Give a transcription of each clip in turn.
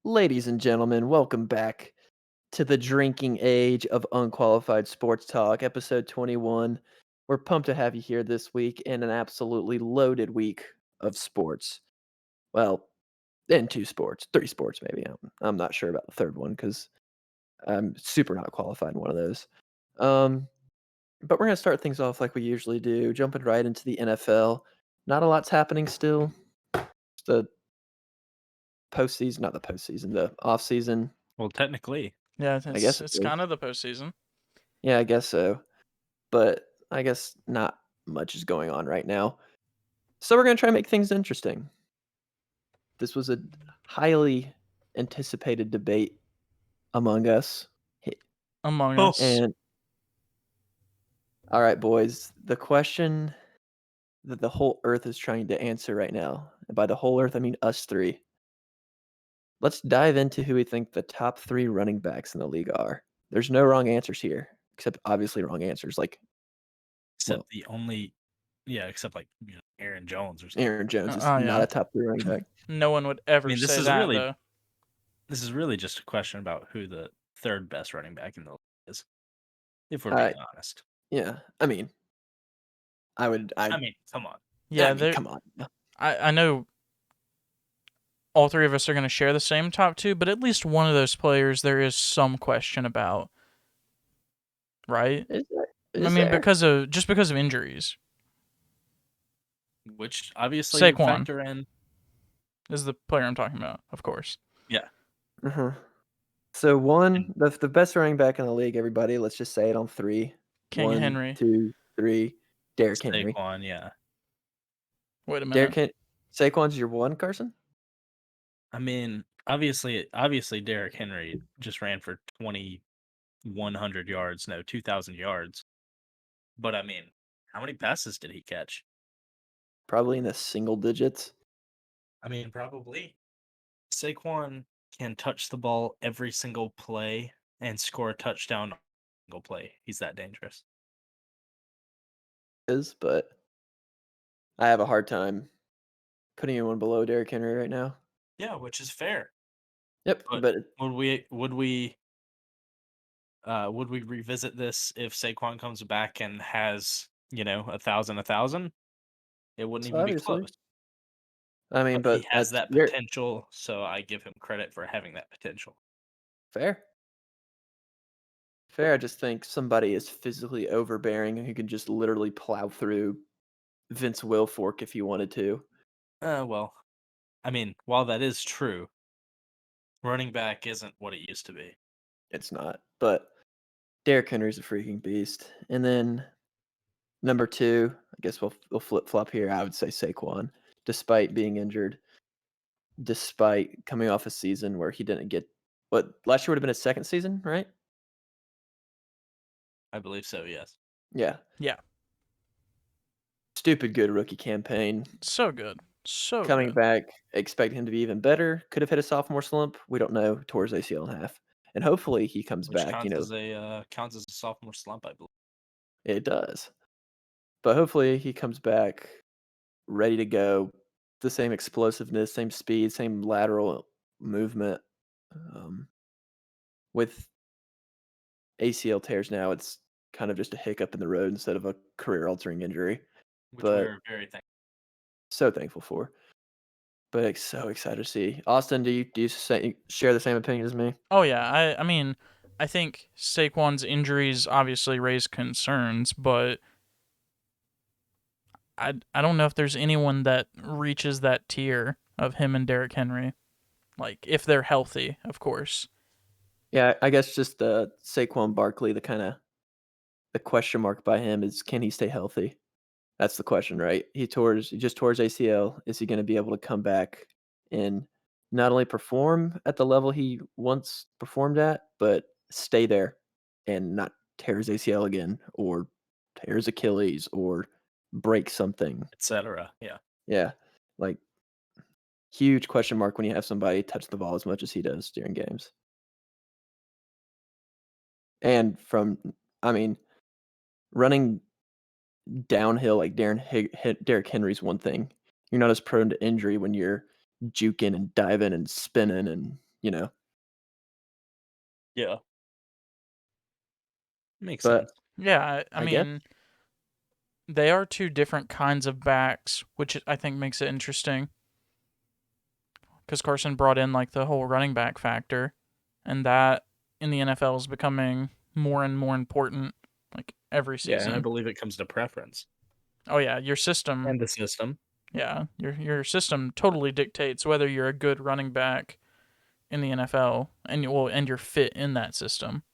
Ladies and gentlemen, welcome back to the drinking age of Unqualified Sports Talk, episode 21. We're pumped to have you here this week in an absolutely loaded week of sports. Well, in three sports maybe. I'm not sure about the third one because I'm super not qualified in one of those. Um, but we're going to start things off like we usually do, jumping right into the NFL. Not a lot's happening still. The postseason, not the postseason, the off season. Well, technically, Yeah, I it's guess it's it is. kind of the postseason. Yeah, I guess so. But I guess not much is going on right now. So we're going to try and make things interesting. This was a highly anticipated debate among us. Among Oh. Us. And all right, boys, the question that the whole earth is trying to answer right now, and by the whole earth, I mean us three. Let's dive into who we think the top three running backs in the league are. There's no wrong answers here, except obviously wrong answers like except well, except Aaron Jones or something. Aaron Jones is Oh not yeah. a top three running back. No one would I ever mean, say that though. this is really just a question about who the third best running back in the league is, if we're Uh, being honest. yeah, I mean, I I mean, come on. Yeah, mean, come on. I know all three of us are going to share the same top two, but at least one of those players there is some question about, right? Is there? I Is mean, there? because of injuries. Which obviously would Saquon factor in. is the player I'm talking about, of course. Yeah. Uh-huh. So the best running back in the league, everybody, let's just say it on three. King 1, Henry. 2, 3. Derrick Henry. Saquon, yeah. Wait a minute. Saquon's your one, Carson? I mean, obviously, Derrick Henry just ran for 2,100 yards, 2,000 yards. But I mean, how many passes did he catch? Probably in the single digits. I mean, probably. Saquon can touch the ball every single play and score a touchdown on every single play. He's that dangerous. But I have a hard time putting anyone below Derrick Henry right now. Yeah, which is fair. Yep, But but would we revisit this if Saquon comes back and has, 1,000? It wouldn't even be obviously. close. I mean, But he but has that's that potential, so I give him credit for having that potential. fair. Fair. I just think somebody is physically overbearing who can just literally plow through Vince Wilfork if he wanted to. Well, I mean, while that is true, running back isn't what it used to be. It's not. But Derrick Henry's a freaking beast. And then number 2, I guess we'll flip-flop here. I would say Saquon, despite being injured, despite coming off a season where he didn't get what last year would have been his second season, right? I believe so, yes. Yeah. Yeah. Stupid good rookie campaign. So good. So Coming good. back, expect him to be even better. Could have hit a sophomore slump. We don't know. Tore his ACL in half. And hopefully he comes Which back, counts as a sophomore slump, I believe. It does. But hopefully he comes back ready to go. The same explosiveness, same speed, same lateral movement. With ACL tears now, it's kind of just a hiccup in the road instead of a career-altering injury. Which But we're very thankful. so thankful for. But so excited to see. Austin, do you share the same opinion as me? Oh yeah. I mean, I think Saquon's injuries obviously raise concerns, but I don't know if there's anyone that reaches that tier of him and Derrick Henry. Like if they're healthy, of course. Yeah, I guess just the Saquon Barkley, the question mark by him is, can he stay healthy? That's the question, right? He just tore his ACL. Is he going to be able to come back and not only perform at the level he once performed at, but stay there and not tear his ACL again or tear his Achilles or break something, etc. Yeah. Yeah, like huge question mark when you have somebody touch the ball as much as he does during games. And I mean, running downhill like Derrick Henry's one thing. You're not as prone to injury when you're juking and diving and spinning and Yeah. Makes But sense. Yeah, I I guess mean, they are two different kinds of backs, which I think makes it interesting. Because Carson brought in like the whole running back factor, and that in the NFL is becoming more and more important, like every Yeah, and I season. believe it comes to preference Oh yeah, your system. and the system. Yeah, your system totally dictates whether you're a good running back in the NFL and you're fit in that system.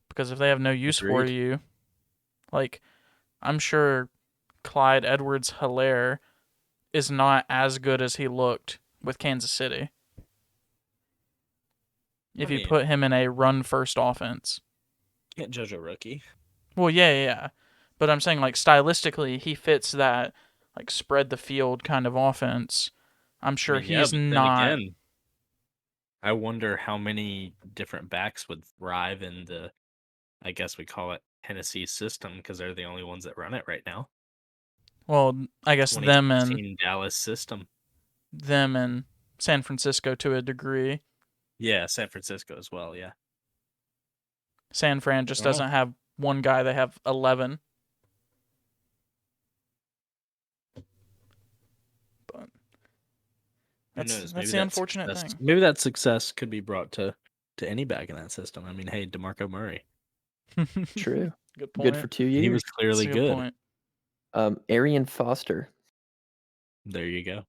Because if they have no use for Agreed. you, like I'm sure Clyde Edwards-Helaire is not as good as he looked with Kansas City. If I you mean, put him in a run-first offense. can't judge a rookie. Well, yeah. But I'm saying, like, stylistically, he fits that, like, spread the field kind of offense. I'm I sure mean, yeah, he's but then not. again, I wonder how many different backs would thrive in the, I guess we call it Tennessee system because they're the only ones that run it right now. Well, I guess them and 2016 Dallas system. San Francisco to a degree. Yeah, San Francisco as well. Yeah. San Fran just I don't know. doesn't have one guy; they have 11. But Who that's knows? Maybe the that unfortunate success. thing. Maybe that success could be brought to any back in that system. I mean, hey, DeMarco Murray, true. Good Good point. for 2 he was years. That's clearly a good good. point. Arian Foster. There you go.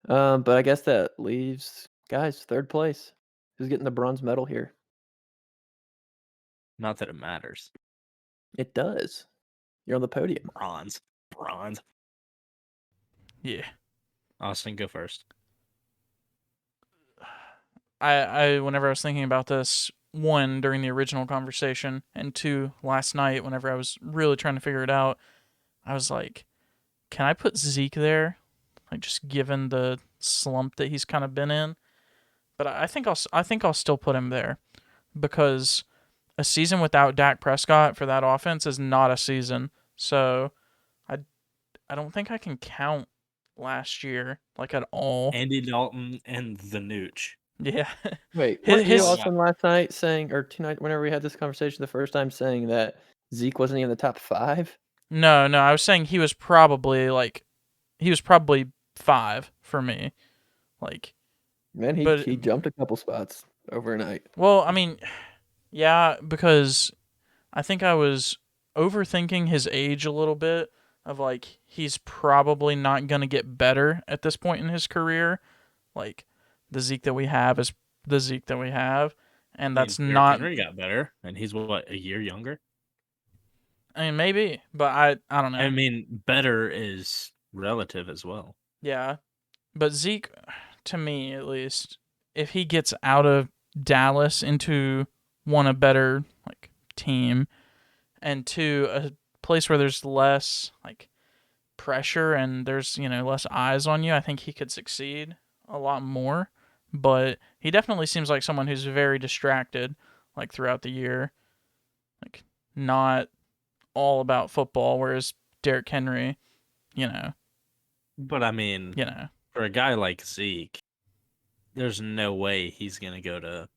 But I guess that leaves guys third place. Who's getting the bronze medal here? Not that it matters. It does. You're on the podium. Bronze. Yeah. Austin, go first. I whenever I was thinking about this, one during the original conversation, and two last night whenever I was really trying to figure it out, I was like, can I put Zeke there? Like just given the slump that he's kind of been in, but I think I'll still put him there because a season without Dak Prescott for that offense is not a season. So I I don't think I can count last year like at all. Andy Dalton and the Nooch. Yeah. Wait, His, weren't you, Calling his out. Austin, last night saying, or tonight, whenever we had this conversation the first time, saying that Zeke wasn't even in the top 5? No, I was saying he was probably 5 for me. Like, Man, he but he jumped a couple spots overnight. well, I mean, yeah, because I think I was overthinking his age a little bit of like he's probably not going to get better at this point in his career. Like the Zeke that we have is the Zeke that we have, and I mean, that's Derrick not. Henry got better, and he's what, a year younger? I mean, maybe, but I don't know. I mean, better is relative as well. Yeah, but Zeke, to me at least, if he gets out of Dallas into a better like team and to a place where there's less like pressure and there's less eyes on you, I think he could succeed a lot more. But he definitely seems like someone who's very distracted, like throughout the year, like not all about football. Whereas Derrick Henry, you know, But I mean, you know. for a guy like Zeke, there's no way he's going to go to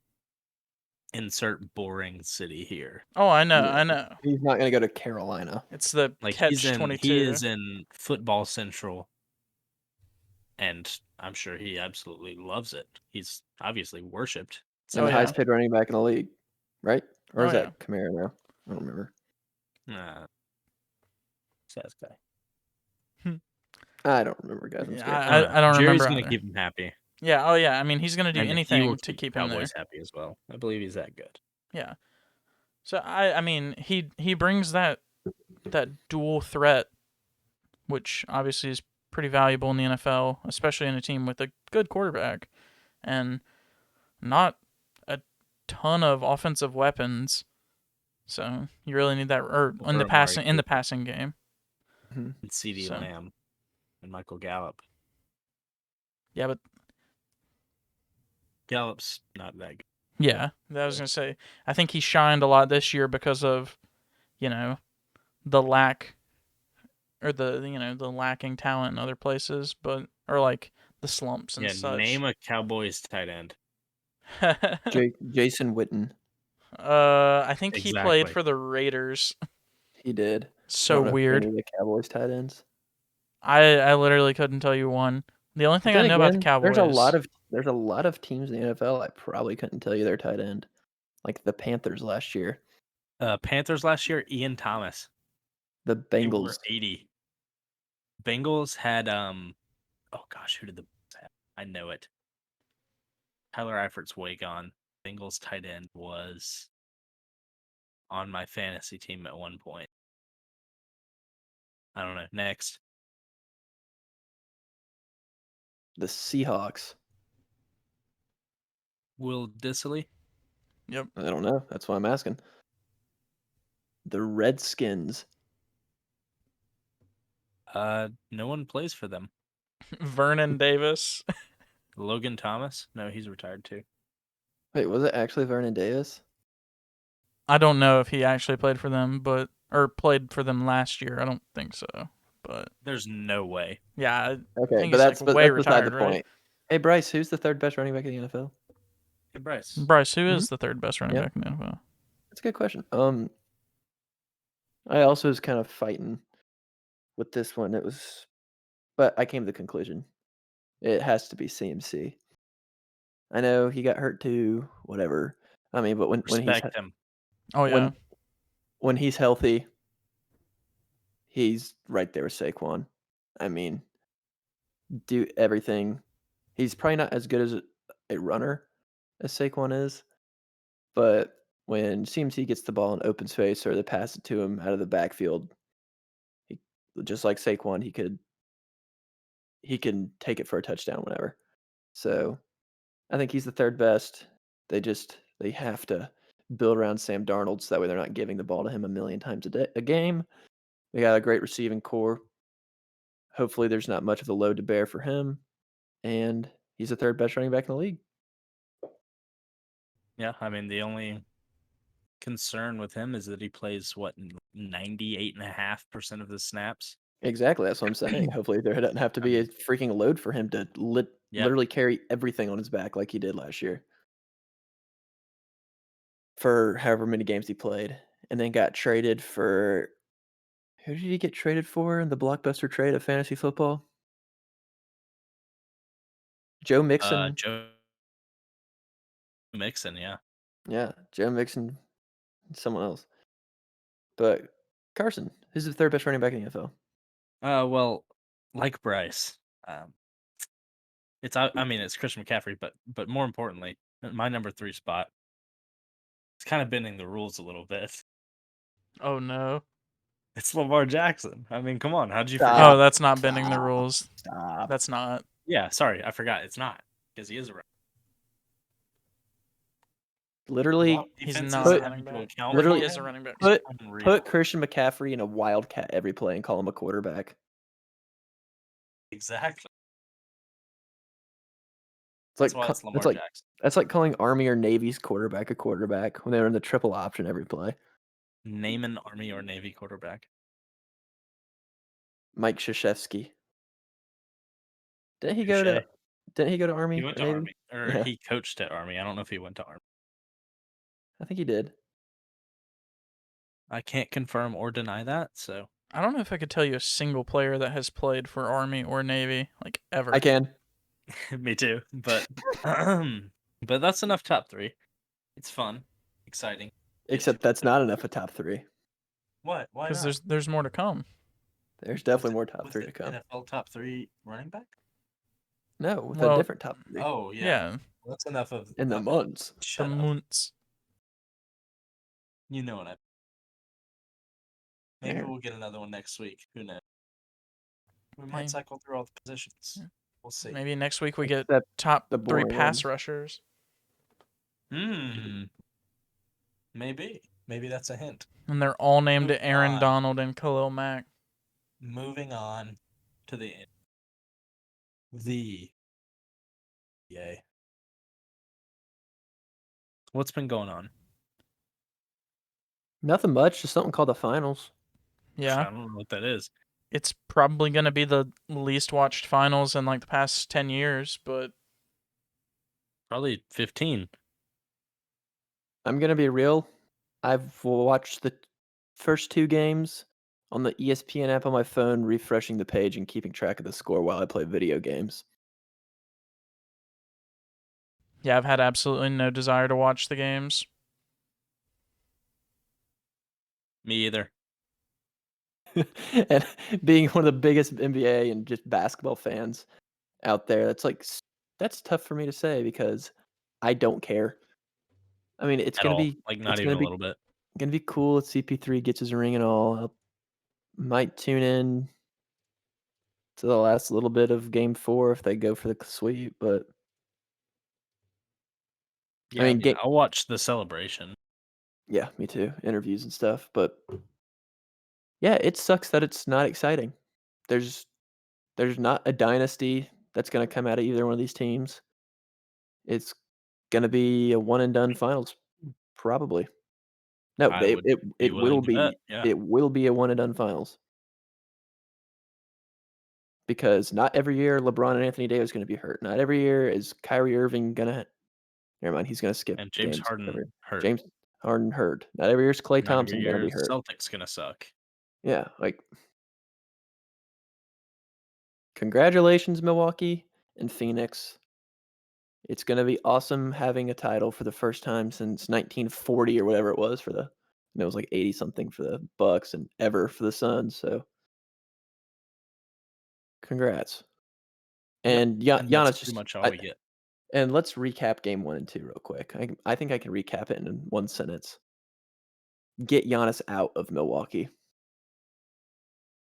insert boring city here. Oh, I Yeah, know. he's not going to go to Carolina. It's the Like he catch-22. is in Football Central, and I'm sure he absolutely loves it. He's obviously worshipped. And Oh the yeah. highest paid running back in the league, right? Or Oh is yeah. that Kamara now? I don't remember. Sass guy. I don't remember, guys. I'm Yeah, scared. I don't Jerry's remember gonna either. keep him happy, Yeah. Oh yeah. I mean, he's gonna do and he will anything to keep keep him there. Cowboys happy as well. I believe he's that good. Yeah. So I mean he brings that dual threat, which obviously is pretty valuable in the NFL, especially in a team with a good quarterback and not a ton of offensive weapons. So you really need that Or in the Amari Cooper passing game. Mhm. and CeeDee So Lamb and Michael Gallup. yeah, but Gallup's not that good. yeah, I was gonna say I think he shined a lot this year because of the lack or the lacking talent in other places, but or like the slumps and Yeah, such. name a Cowboys tight end. Jason Witten. I think he played Exactly. for the Raiders. He did. I So don't know weird. any of the Cowboys tight ends. I literally couldn't tell you one. The only thing I Then know about the again, Cowboys. there's a lot of teams in the NFL I probably couldn't tell you their tight end. Like the Panthers last year, Panthers last year, Ian Thomas. the They were Bengals. 80. Bengals had oh gosh, who did the Bengals have? I know it. Tyler Eifert's way gone. Bengals tight end was on my fantasy team at one point. I don't know. Next. The Seahawks. Will Dissily? Yep. I don't know. That's why I'm asking. The Redskins. No one plays for them. Vernon Davis. Logan Thomas? No, he's retired too. Wait, was it actually Vernon Davis? I don't know if he actually played for them, or played for them last year. I don't think so. But There's no way. yeah, I Okay, think but he's that's like way beside the retired, right? point. Hey Bryce, who's the third best running back in the NFL? Hey, Bryce. Bryce, who is the third best running Yep. back in the NFL? That's a good question. I also was kind of fighting with this one. But I came to the conclusion it has to be CMC. I know he got hurt too. Whatever. I mean, but when he's Respect him. Oh yeah. when he's healthy, he's right there with Saquon. I mean, do everything. He's probably not as good as a runner as Saquon is, but when CMC gets the ball in open space or they pass it to him out of the backfield, he, just like Saquon, he can take it for a touchdown whenever. So I think he's the third best. They have to build around Sam Darnold so that way they're not giving the ball to him a million times a game. They got a great receiving core. Hopefully, there's not much of a load to bear for him, and he's the third best running back in the league. Yeah, I mean, the only concern with him is that he plays, 98.5% of the snaps? Exactly, that's what I'm saying. Hopefully, there doesn't have to be a freaking load for him to literally carry everything on his back like he did last year for however many games he played, and then got traded for who did he get traded for in the blockbuster trade of fantasy football? Joe Mixon. Joe Mixon, yeah. Yeah, Joe Mixon, someone else. But Carson, who's the third best running back in the NFL? Well, like Bryce, it's Christian McCaffrey, but more importantly, my number 3 spot. It's kind of bending the rules a little bit. Oh no. It's Lamar Jackson. I mean, come on, how did you Stop. forget? Oh, that's not bending the rules. Stop. That's not. Yeah, sorry, I forgot. It's not because he is a running. Literally, He's Defenses not a have running to back. account But for he is a him. running back. put Unreal. Christian McCaffrey in a wildcat every play and call him a quarterback. Exactly. It's That's like why it's Lamar it's like Jackson. that's like calling Army or Navy's quarterback a quarterback when they're in the triple option every play. Name an Army or Navy quarterback. Mike Krzyzewski. Didn't he Touche. go to Army He went or to Navy? Army, or Yeah, he coached at Army. I don't know if he went to Army. I think he did. I can't confirm or deny that. So I don't know if I could tell you a single player that has played for Army or Navy, like ever. I can. me too. But but that's enough top 3. It's fun, exciting. Except that's not enough of top 3. What? Why Because not? there's more to come. There's definitely more top 3 to come. NFL top 3 running back? No, with a Well, different top 3 Oh yeah. Yeah. Well, that's enough of in the that. months. The Shut up. Munts. You know what I. Maybe Yeah. we'll get another one next week. Who knows? We might Hey. cycle through all the positions. Yeah. We'll see. Maybe next week we get Except top the 3 boring pass ones. rushers. Maybe. Maybe that's a hint. And they're all named Moving Aaron on. Donald and Khalil Mack. Moving on to the yay. What's been going on? Nothing much, just something called the finals. Yeah. I don't know what that is. it's probably going to be the least watched finals in like the past 10 years, but Probably 15. I'm gonna be real. I've watched the first 2 games on the ESPN app on my phone, refreshing the page and keeping track of the score while I play video games. yeah, I've had absolutely no desire to watch the games. Me either. And being one of the biggest NBA and just basketball fans out there, that's tough for me to say because I don't care. I mean, it's At gonna all. be Like, not it's even gonna a be little bit. gonna be cool if CP3 gets his ring and all. I might tune in to the last little bit of Game 4 if they go for the sweep, but I Yeah, I mean, mean, I'll watch the celebration. yeah, me too. Interviews and stuff, but yeah, it sucks that it's not exciting. There's there's not a dynasty that's gonna come out of either one of these teams. It's gonna be a one and done finals, probably. No, I would be willing to bet, yeah. it will be a one and done finals. Because not every year LeBron and Anthony Davis gonna be hurt. Not every year is Kyrie Irving gonna never mind, he's gonna skip And James games Harden every hurt. James Harden hurt. Not every year is Klay Not every Thompson gonna year be hurt. Celtics gonna suck. Yeah, like congratulations, Milwaukee and Phoenix. It's gonna be awesome having a title for the first time since 1940 or whatever it was for the and it was like 80 something for the Bucks and ever for the Suns, so congrats. Yep, And and that's Giannis pretty just much all we get. and let's recap game 1 and 2 real quick. I think I can recap it in one sentence. Get Giannis out of Milwaukee.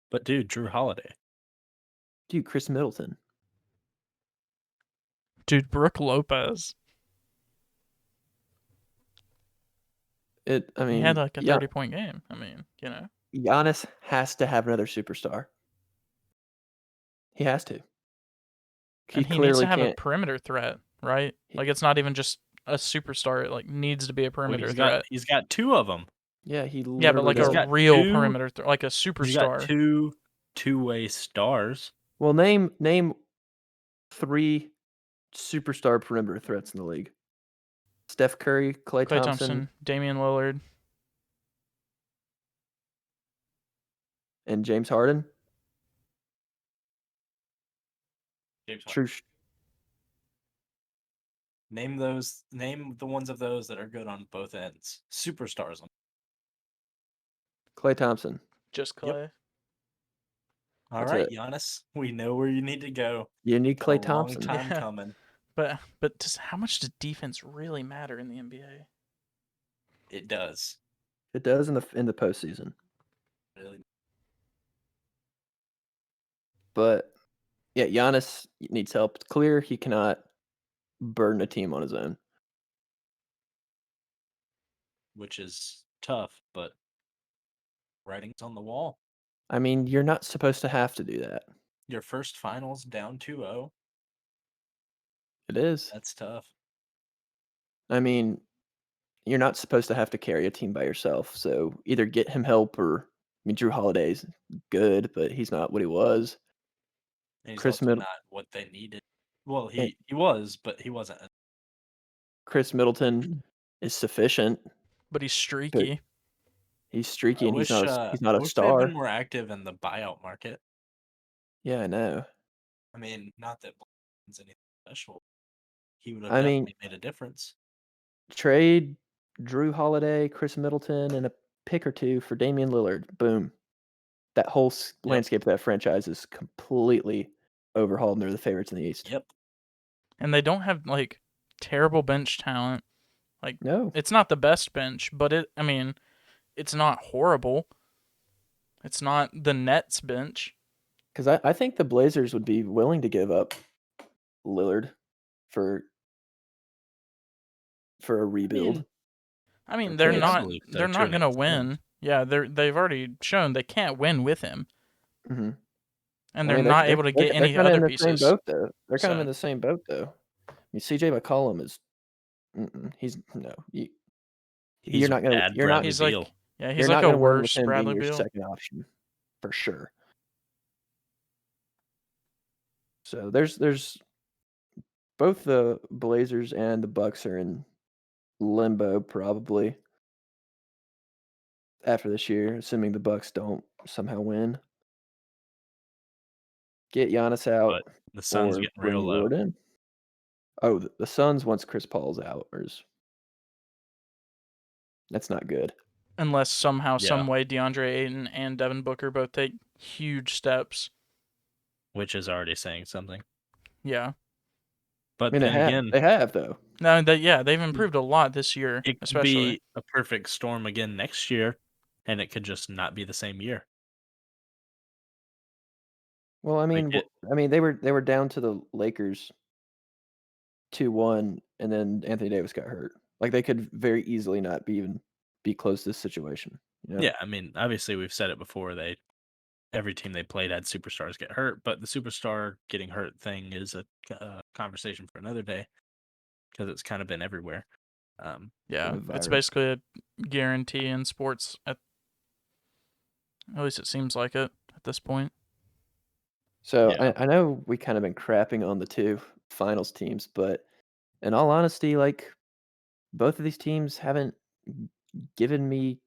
But dude, Drew Holiday. Dude, Chris Middleton. Dude, Brooke Lopez. I He had mean, like a 30-point game. I mean, you know. Giannis has to have another superstar. He has to. He And he needs to clearly have a can't. perimeter threat, right? Like it's not even just a superstar. It like needs to be a Well, perimeter threat. he's got 2 of them. Yeah, he Yeah, but literally like He's a does. got real 2 perimeter threat, like a he's got superstar. 2 two-way stars. Well, name 3 superstar perimeter threats in the league. Steph Curry, Klay Klay Thompson, Thompson, Damian Lillard. and James Harden. James Harden. True. Name the ones of those that are good on both ends. Superstars on. Klay Thompson. Just Yep. Klay. All That's right, it. Giannis, we know where you need to go. You need Been a Klay long Thompson. time Yeah. coming. But how much does defense really matter in the NBA? It does. It does in the postseason. Really. But yeah, Giannis needs help. It's clear he cannot burden a team on his own. Which is tough, but writing's on the wall. I mean, you're not supposed to have to do that. Your first finals down 2-0. It is. That's tough. I mean, you're not supposed to have to carry a team by yourself. So either get him help or I mean, Drew Holiday's good, but he's not what he was. And he's Chris also Middleton. not what they needed. Well, he was, but he wasn't. Chris Middleton is sufficient, But he's but streaky. he's streaky I and wish he's not I a wish they had been star. more active in the buyout market. Yeah, I know. I mean, not that Blanton's anything special. He would have I mean, definitely made a difference. trade Drew Holiday, Chris Middleton, and a pick or 2 for Damian Lillard. Boom. That whole landscape of that franchise is completely overhauled, and they're the favorites in the East. Yep. And they don't have like terrible bench talent. Like No, it's not the best bench, but it's not horrible. It's not the Nets bench. because I think the Blazers would be willing to give up Lillard for a rebuild. I mean, For they're Cam. not believe so, they're to not an gonna extent. win. Yeah, they've already shown they can't win with him, Mm-hmm. and they're not able to get any kind of in other the same pieces. boat though. They're kind of So- in the same boat though. I mean, CJ McCollum is. He's no. He's You're not gonna. bad You're not. Bradley He's Beal. like, yeah, he's You're like not a gonna win with worse him being Bradley your Beal. second option, for sure. So there's both the Blazers and the Bucks are in limbo probably after this year, assuming the Bucks don't somehow win. Get Giannis out But the sun's or getting bring real low. Lillard in. Oh, the Suns once Chris Paul's out, that's not good. Unless somehow, Yeah. some way, DeAndre Ayton and Devin Booker both take huge steps. Which is already saying something. Yeah. I But mean, then again, they have though. No, they've improved a lot this year, it could especially. be a perfect storm again next year, and it could just not be the same year. Well, I mean, it- they were down to the Lakers 2-1, and then Anthony Davis got hurt. Like they could very easily not be close to this situation. You know? Yeah, I mean, obviously we've said it before. Every team they played had superstars get hurt, but the superstar getting hurt thing is a conversation for another day because it's kind of been everywhere. Yeah, The it's virus. basically a guarantee in sports. At least it seems like it at this point. So Yeah. I know we kind of been crapping on the two finals teams, but in all honesty, like both of these teams haven't given me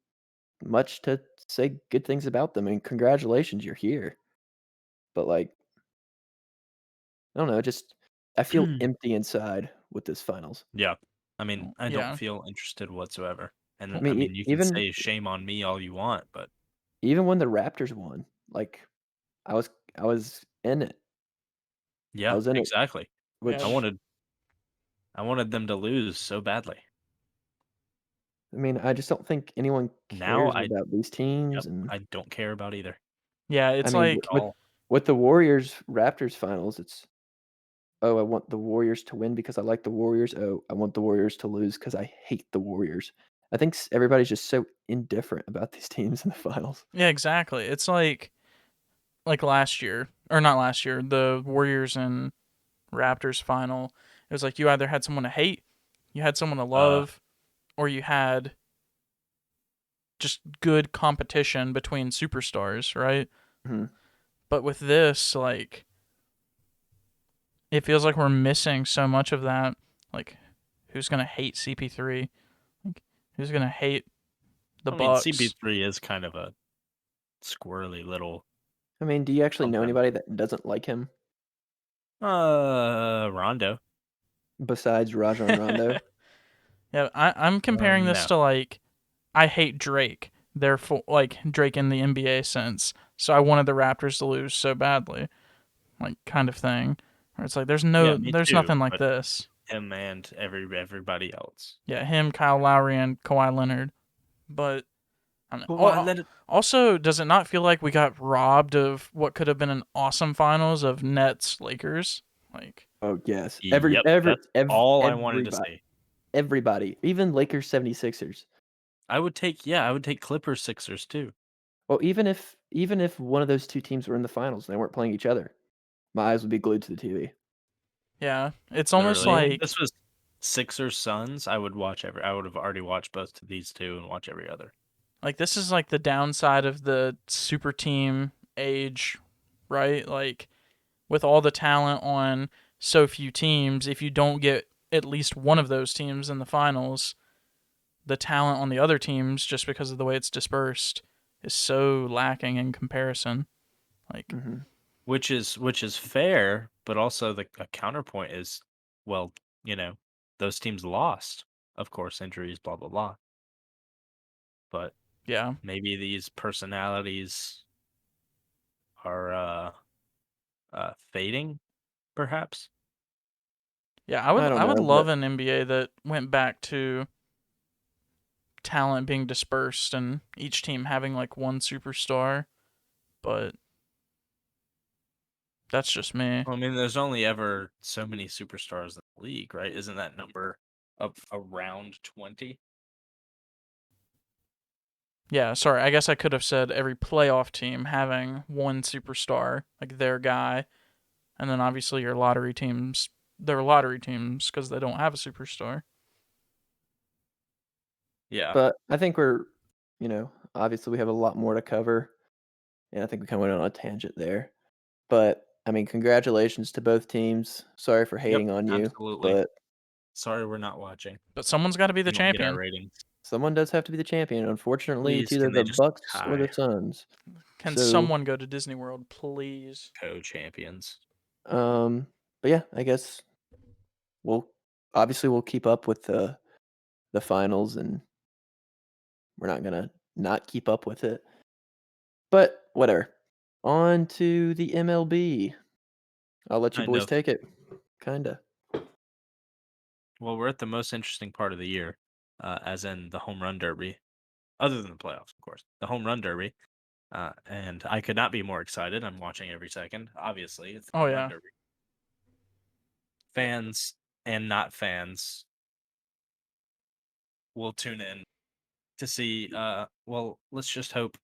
much to say good things about them. And congratulations, you're here. But like, I don't know, just I feel empty inside with this finals. Yeah. I mean, I don't Yeah. feel interested whatsoever. And I I mean, mean, you can say shame on me all you want, but even when the Raptors won, like I was in it. I yeah, was in it, exactly. Yeah. I which wanted I wanted them to lose so badly. I mean, I just don't think anyone Now cares about these teams. And I don't care about either Yeah, I it's mean, like at all. with the Warriors Raptors finals, it's oh, I want the Warriors to win because I like the Warriors. Oh, I want the Warriors to lose because I hate the Warriors. I think everybody's just so indifferent about these teams in the finals. yeah, exactly. It's like last year, or not last year, the Warriors and Raptors final. It was like you either had someone to hate, you had someone to love, or you had just good competition between superstars, right? Hmm. But with this, like, it feels like we're missing so much of that. Like, who's gonna hate CP3? Like, who's gonna hate the I mean, Bucks? CP3 is kind of a squirrely little I mean, do you actually know something. anybody that doesn't like him Rondo. besides Rajon Rondo? Yeah, I'm comparing this No. to like, I hate Drake. Therefore, like Drake in the NBA sense. So I wanted the Raptors to lose so badly, like kind of thing. Where it's like there's Yeah, me there's too. nothing like But this. him and everybody else. Yeah, him, Kyle Lowry, and Kawhi Leonard. But I don't know. Well, why let it? Also, does it not feel like we got robbed of what could have been an awesome finals of Nets Lakers? Like, Oh yes, Yep, that's all I wanted to everybody, say. everybody, even Lakers 76ers. I would take Clippers Sixers too. Well, even if one of those two teams were in the finals and they weren't playing each other, my eyes would be glued to the TV. yeah, it's almost Literally, if like this was Sixers Suns, I would have already watched both of these two and watch every other. this is like the downside of the super team age, right? Like with all the talent on so few teams, if you don't get at least one of those teams in the finals, the talent on the other teams, just because of the way it's dispersed, is so lacking in comparison. Like, Hmm. Which is fair, but also the a counterpoint is, well, those teams lost, of course, injuries, blah blah blah. But yeah, maybe these personalities are fading, perhaps. yeah, I don't I would know, love but an NBA that went back to talent being dispersed and each team having like one superstar, but that's just me. Well, I mean, there's only ever so many superstars in the league, right? Isn't that number up around 20? Yeah, sorry, I guess I could have said every playoff team having one superstar, like their guy, and then obviously your lottery teams, they're lottery teams because they don't have a superstar. Yeah. but I think obviously we have a lot more to cover, and I think we kind of went on a tangent there. But I mean, congratulations to both teams. Sorry for Yep, hating on you, absolutely. but Sorry we're not watching. But someone's got to be the We don't get our champion. ratings. someone does have to be the champion. Unfortunately, it's Please, either can they the just Bucks or the tie Suns. Can So, someone go to Disney World, please? co-champions? but yeah, I guess we'll keep up with the finals, and we're not gonna not keep up with it. But whatever. On to the MLB. I'll let you Kind boys of. take it. Kinda. Well, we're at the most interesting part of the year, as in the home run derby, other than the playoffs, of course. The home run derby, and I could not be more excited. I'm watching every second. Obviously, it's the Oh home run yeah, derby. Fans and not fans will tune in to see. Well, let's just hope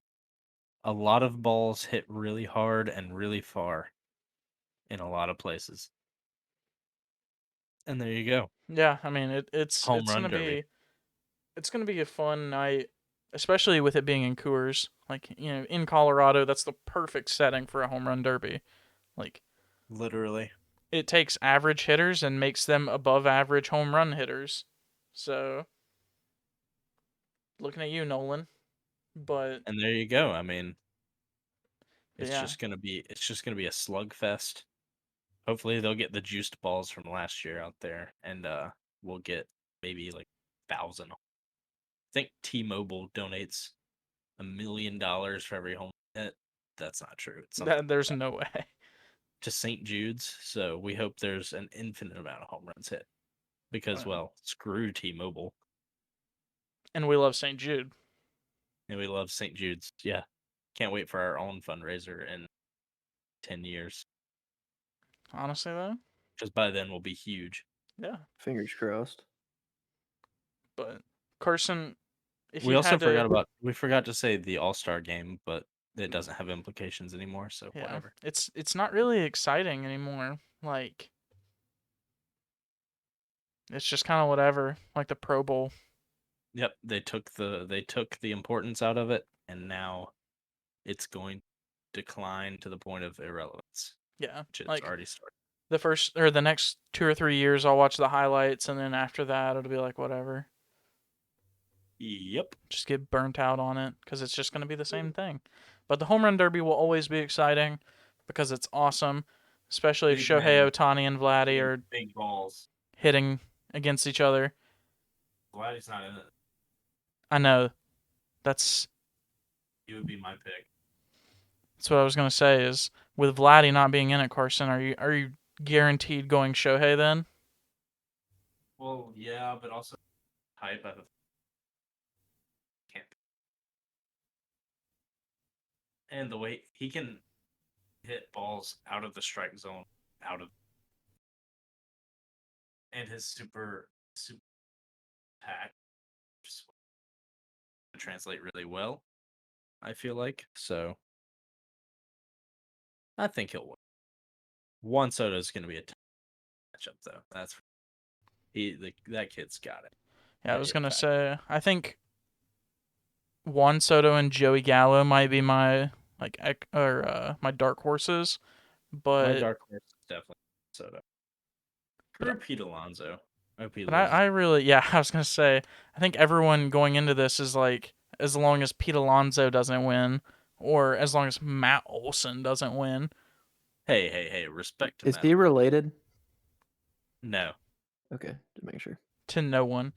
a lot of balls hit really hard and really far in a lot of places. And there you go, yeah. I mean, it's home it's run gonna derby. be a fun night, especially with it being in Coors. Like in Colorado, that's the perfect setting for a home run derby. Like Literally. it takes average hitters and makes them above average home run hitters. So looking at you, Nolan. But And there you go. I mean, but it's yeah, just gonna be a slugfest. Hopefully they'll get the juiced balls from last year out there, and we'll get maybe like 1,000. I think T-Mobile donates $1 million for every home hit. That's not true. It's something like there's that no way. to St. Jude's. So we hope there's an infinite amount of home runs hit because, well, screw T-Mobile, And we love St. Jude. and we love St. Jude's. Yeah, can't wait for our own fundraiser in 10 years Honestly though, because by then we'll be huge. yeah. Fingers crossed. But Carson, if We you also had to, forgot to say the All-Star game, but it doesn't have implications anymore, so yeah, whatever. it's not really exciting anymore. Like it's just kind of whatever. Like the Pro Bowl. Yep, they took the importance out of it, and now it's going to decline to the point of irrelevance, Yeah, which it's like already started. the first or the next 2 or 3 years, I'll watch the highlights, and then after that, it'll be like whatever. Yep. Just get burnt out on it because it's just gonna be the same thing. But the home run derby will always be exciting because it's awesome, especially if Big Shohei men Ohtani and Vladdy hitting are big balls. hitting against each other. Glad he's not in it. I know that's He would be my pick. that's what I was gonna say. Is with Vladdy not being in it, Carson, are you guaranteed going Shohei then? Well, yeah, but also hype. I can't. And the way he can hit balls out of the strike zone, out of, and his super pack just translate really well. I feel like so. I think he'll win. Juan Soto is going to be a tough matchup, though. That kid's got it. Yeah, I The was hit gonna factor. say. I think Juan Soto and Joey Gallo might be my my dark horses, My but dark horse is definitely Soto. Screw but Pete Alonso. I hope he but loses. I really yeah I was gonna say I think everyone going into this is like as long as Pete Alonso doesn't win or as long as Matt Olson doesn't win. Hey! Respect to Is Matt. he related? No, Okay, just make sure. To no one.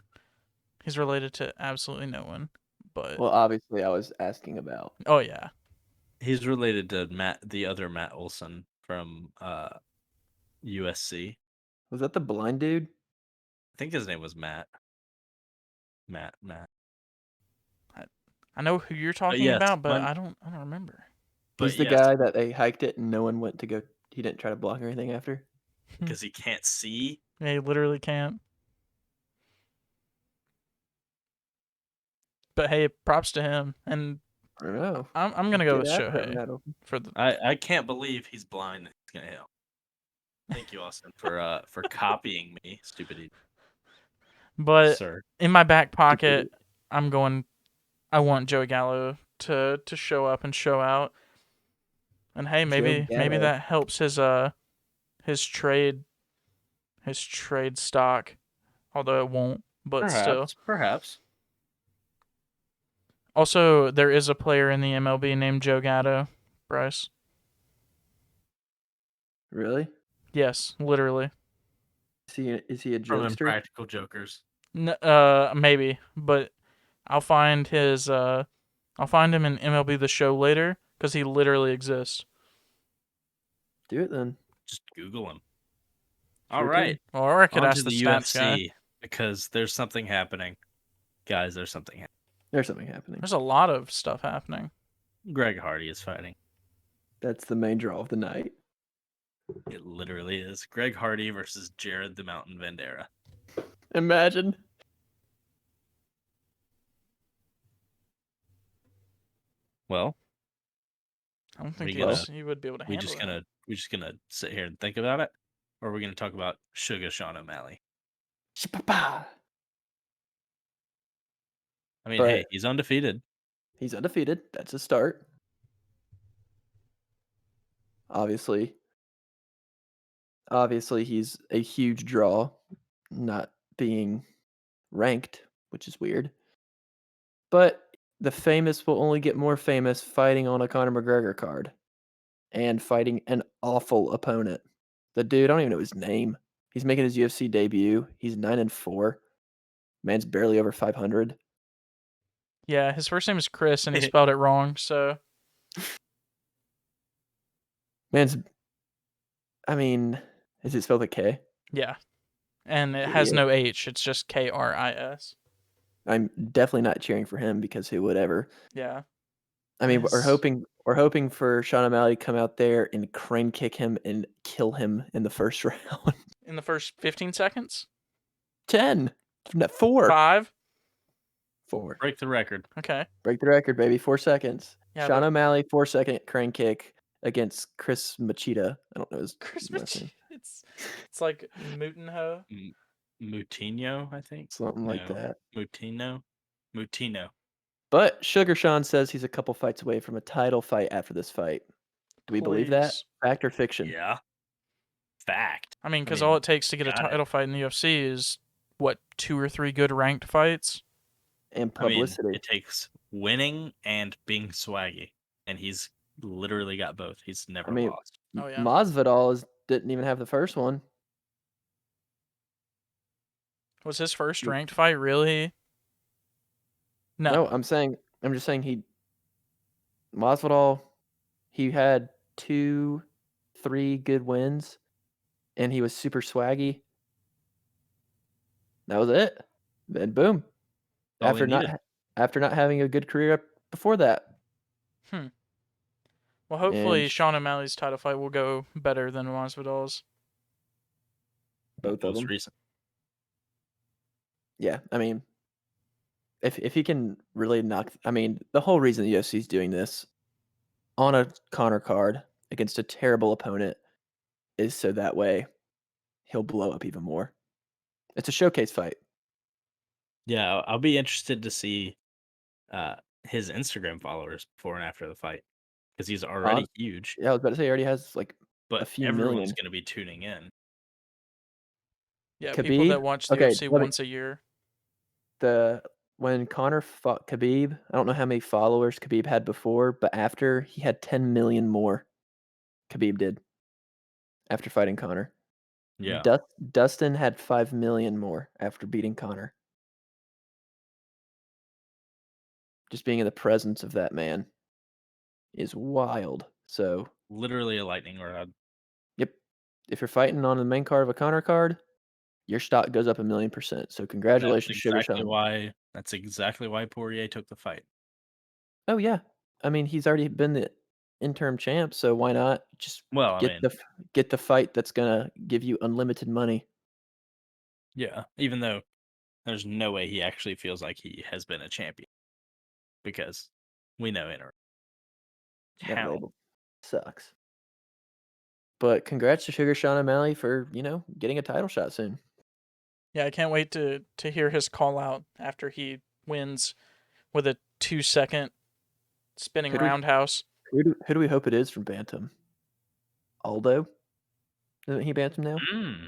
He's related to absolutely no one. But Well, obviously, I was asking about. oh yeah, he's related to the other Matt Olson from USC. Was that the blind dude? I think his name was Matt. Matt. I know who you're But talking yes, about, but I don't remember. but He's the yes, guy that they hiked it and no one went to go. He didn't try to block or anything after. because he can't see. Yeah, he literally can't. But hey, props to him. And I don't know. I'm gonna go Get with after it, Shohei Matt. for the I can't believe he's blind. He's gonna hit. Thank you, Austin, for copying me, stupid but sir. in my back pocket, I'm going. I want Joey Gallo to show up and show out. And hey, Joe maybe Gatto. that helps his trade stock, although it won't, but still. Perhaps. Also, there is a player in the MLB named Joe Gatto, Bryce. Really? Yes, literally. Is he a From jokester? Impractical Jokers. Maybe, but I'll find him in MLB The Show later because he literally exists. Do it then. Just Google him. It's All your right. turn. Or I could On ask to the the stats guy. UFC because there's something happening. Guys, there's something happening. There's something happening. There's a lot of stuff happening. Greg Hardy is fighting. That's the main draw of the night. It literally is. Greg Hardy versus Jared the Mountain Vandera. Imagine. Well, I don't think We he would be able to we handle that. we just gonna sit here and think about it, or are we gonna talk about Sugar Sean O'Malley? Shpa-pa. I mean, But hey, he's undefeated. he's undefeated. That's a start. Obviously, he's a huge draw, not being ranked, which is weird. But the famous will only get more famous fighting on a Conor McGregor card and fighting an awful opponent. The dude, I don't even know his name. He's making his UFC debut. He's 9-4. Man's barely over 500. Yeah, his first name is Chris, and he spelled it wrong. So Man's, I mean, is it spelled with K? yeah, and it has Idiot. no H. It's just KRIS. I'm definitely not cheering for him because who would ever? Yeah. I mean, we're Yes. hoping for Sean O'Malley to come out there and crane kick him and kill him in the first round. In the first 15 seconds? 10. No, 4. 5? 4. Break the record. Okay. Break the record, baby. 4 seconds. Yeah, Sean but O'Malley, 4-second crane kick against Chris Machida. I don't know his Chris last name. it's like Mutinho. Mutino, I think. Something like No. that. Mutino. But Sugar Sean says he's a couple fights away from a title fight after this fight. Do we believe that? Please. Fact or fiction? Yeah. Fact. I mean, because all it takes to get a title fight in the UFC is what, 2 or 3 good ranked fights and publicity. It takes winning and being swaggy, and he's literally got both. He's never lost. Oh yeah. Masvidal didn't even have the first one. Was his first ranked fight really? No. I'm just saying Masvidal, he had 2, 3 good wins, and he was super swaggy. That was it. Then boom. After not having a good career before that. Well, hopefully Sean O'Malley's title fight will go better than Masvidal's. Both of them. Recent. Yeah, I mean, if he can really the whole reason the UFC is doing this on a Conor card against a terrible opponent is so that way he'll blow up even more. It's a showcase fight. Yeah, I'll be interested to see his Instagram followers before and after the fight because he's already huge. Yeah, I was about to say he already has like a few everyone's million. going to be tuning in. Yeah, Khabib? people that watch the UFC once a year. When Conor fought Khabib, I don't know how many followers Khabib had before, but after he had 10 million more. Khabib did after fighting Conor. Yeah. Dustin had 5 million more after beating Conor. Just being in the presence of that man is wild. So literally a lightning rod. Yep. If you're fighting on the main card of a Conor card, your stock goes up 1,000,000%. So congratulations, Sugar Sean. That's exactly why Poirier took the fight. Oh yeah. I mean, he's already been the interim champ, so why not just get the fight that's gonna give you unlimited money? Yeah, even though there's no way he actually feels like he has been a champion, because we know that label sucks. But congrats to Sugar Sean O'Malley for getting a title shot soon. Yeah, I can't wait to hear his call out after he wins with a 2-second spinning roundhouse. Who do we hope it is from Bantam? Aldo? Isn't he Bantam now? Mm,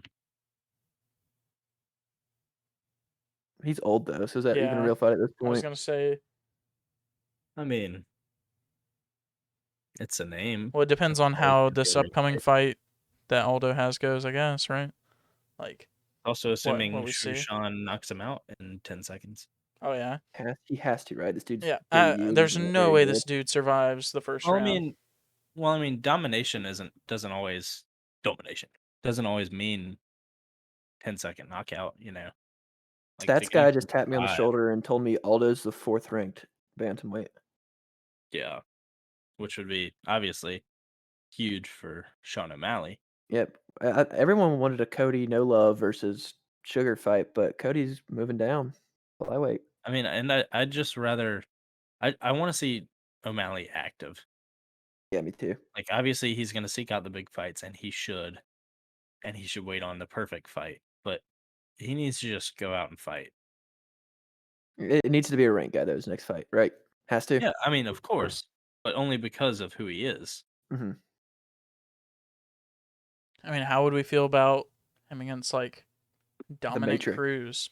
He's old though, so is that even a Yeah, real fight at this I was point? gonna say. I mean, it's a name. Well, it depends That's on always how gonna be a this real upcoming fight. fight that Aldo has goes, I guess, right? Like Also, what assuming we see. Shushan knocks him out in 10 seconds. Oh yeah, He has to, right? This dude's yeah. very, There's no very way good. this dude survives the first Well, I round. mean, domination doesn't always domination doesn't always mean 10-second knockout. Like the Stats guy guy can just tapped me on the survive. shoulder and told me Aldo's the 4th ranked bantamweight. Yeah, which would be obviously huge for Sean O'Malley. Yep. Everyone wanted a Cody no love versus Sugar fight, but Cody's moving down flyweight. I mean, and I'd just rather I want to see O'Malley active. Yeah, me too. Like obviously he's going to seek out the big fights, and he should wait on the perfect fight, but he needs to just go out and fight. It needs to be a rank guy though. His next fight, right? Has to. Yeah, I mean, of course, but only because of who he is. Hmm. I mean, how would we feel about him against like The Dominic Matrix. Cruz?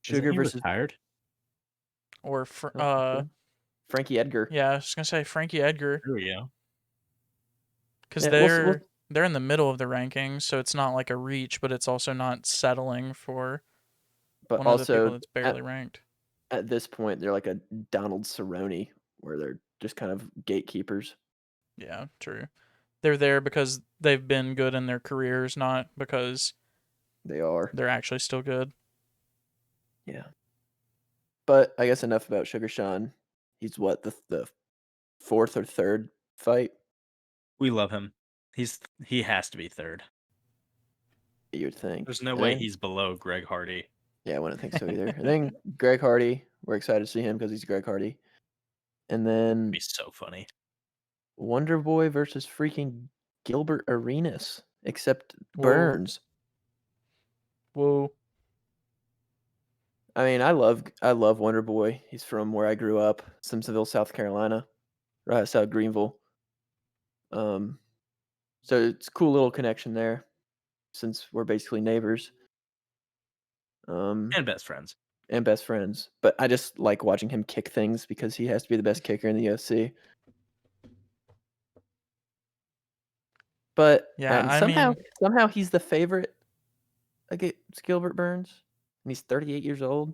Isn't Sugar he versus retired? Or Frankie Edgar. yeah, I was just gonna say Frankie Edgar, There we go. because Yeah, they're in the middle of the rankings, so it's not like a reach, but it's also not settling for but one of the people also that's barely ranked. at this point they're like a Donald Cerrone, where they're just kind of gatekeepers. Yeah, true. They're there because they've been good in their careers, not because They are. they're actually still good. Yeah. But I guess enough about Sugar Sean. He's what, the 4th or 3rd fight? We love him. He has to be third. You'd think. There's no And way then, he's below Greg Hardy. yeah, I wouldn't think so either. And then Greg Hardy. We're excited to see him because he's Greg Hardy. And then Be so funny. Wonder Boy versus freaking Gilbert Arenas, except Whoa, Burns. whoa. I mean, I love Wonder Boy. He's from where I grew up, Simpsonville, South Carolina, right outside Greenville. Um, so it's a cool little connection there, since we're basically neighbors. And best friends. And best friends. But I just like watching him kick things because he has to be the best kicker in the UFC. But Yeah, I somehow mean, he's the favorite against Gilbert Burns, and he's 38 years old.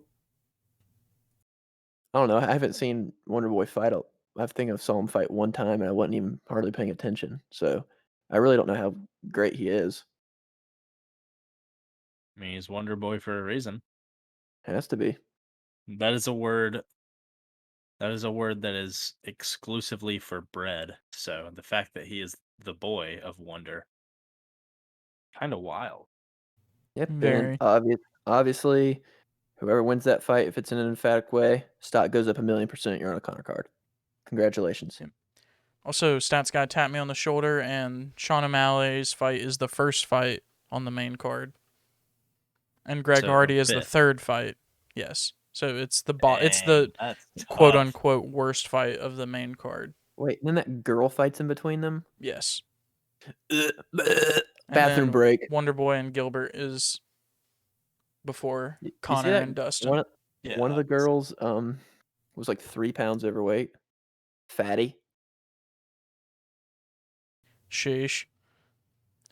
I don't know. I haven't seen Wonder Boy fight. I think I saw him fight one time, and I wasn't even hardly paying attention. So I really don't know how great he is. I mean, he's Wonder Boy for a reason. Has to be. That is a word. That is a word that is exclusively for bread. So the fact that he is the boy of Wonder, kind of wild. Yep. And very. obviously, whoever wins that fight, if it's in an emphatic way, stock goes up 1,000,000%. You're on a Connor card. Congratulations. Yeah. Also, Stats guy tapped me on the shoulder, and Sean O'Malley's fight is the first fight on the main card, and Greg So Hardy is the fifth. third fight. Yes, so it's the Dang, that's quote tough. unquote worst fight of the main card. Wait, and then that girl fights in between them. Yes, Bathroom and then break. Wonder Boy and Gilbert is before You see Connor that and Dustin. one? Yeah. One of the girls was like 3 pounds overweight, fatty. Sheesh.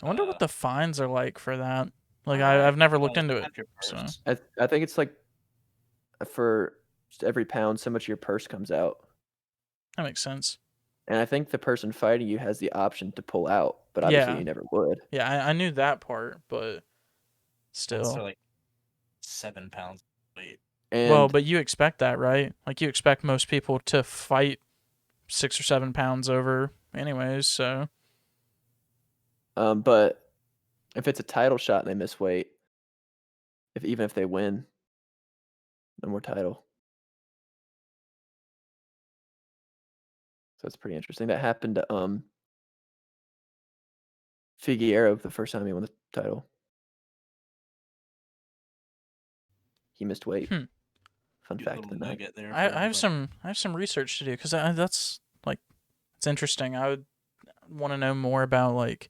I wonder what the fines are like for that. Like I I've never don't looked know, into it. half your So purse. I think it's like for just every pound, so much of your purse comes out. that makes sense. And I think the person fighting you has the option to pull out, but obviously Yeah, you never would. yeah, I knew that part, but That's still. like 7 pounds of weight. Well, And but you expect that, right? Like you expect most people to fight 6 or 7 pounds over, anyways. So but if it's a title shot and they miss weight, even if they win, no more title. So it's pretty interesting. That happened to Figueroa the first time he won the title. He missed weight. Hmm. Fun Good fact of little the night. nugget there. I for have everybody. I have some research to do because that's like it's interesting. I would want to know more about like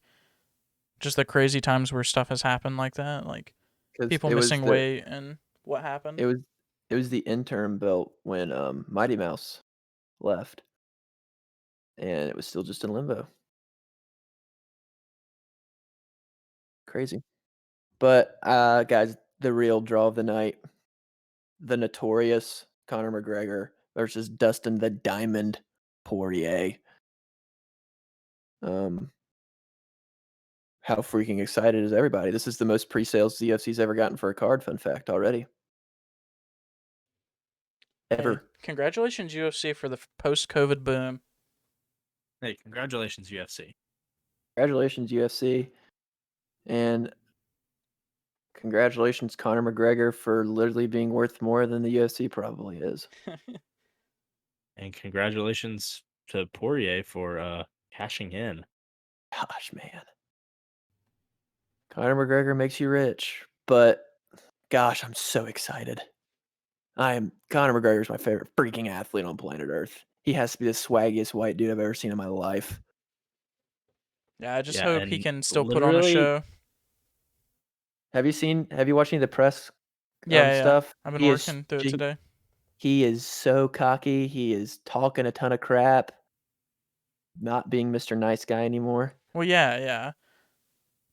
just the crazy times where stuff has happened like that, like Because people missing weight and what happened. it was the interim belt when Mighty Mouse left, and it was still just in limbo. Crazy. But guys, the real draw of the night, the notorious Conor McGregor versus Dustin the Diamond Poirier. How freaking excited is everybody? This is the most pre-sales the UFC's ever gotten for a card. Fun fact already. Ever. Hey, congratulations UFC for the post-COVID boom. Hey, congratulations, UFC. Congratulations, UFC. And congratulations, Conor McGregor, for literally being worth more than the UFC probably is. And congratulations to Poirier for cashing in. Gosh, man. Conor McGregor makes you rich. But gosh, I'm so excited. Conor McGregor's my favorite freaking athlete on planet Earth. He has to be the swaggiest white dude I've ever seen in my life. Yeah, I just Yeah, hope he and can still put on a literally, show. Have you watched any of the press Yeah. stuff? I've been working through it today. He is so cocky. He is talking a ton of crap, not being Mr. Nice Guy anymore. Well, yeah.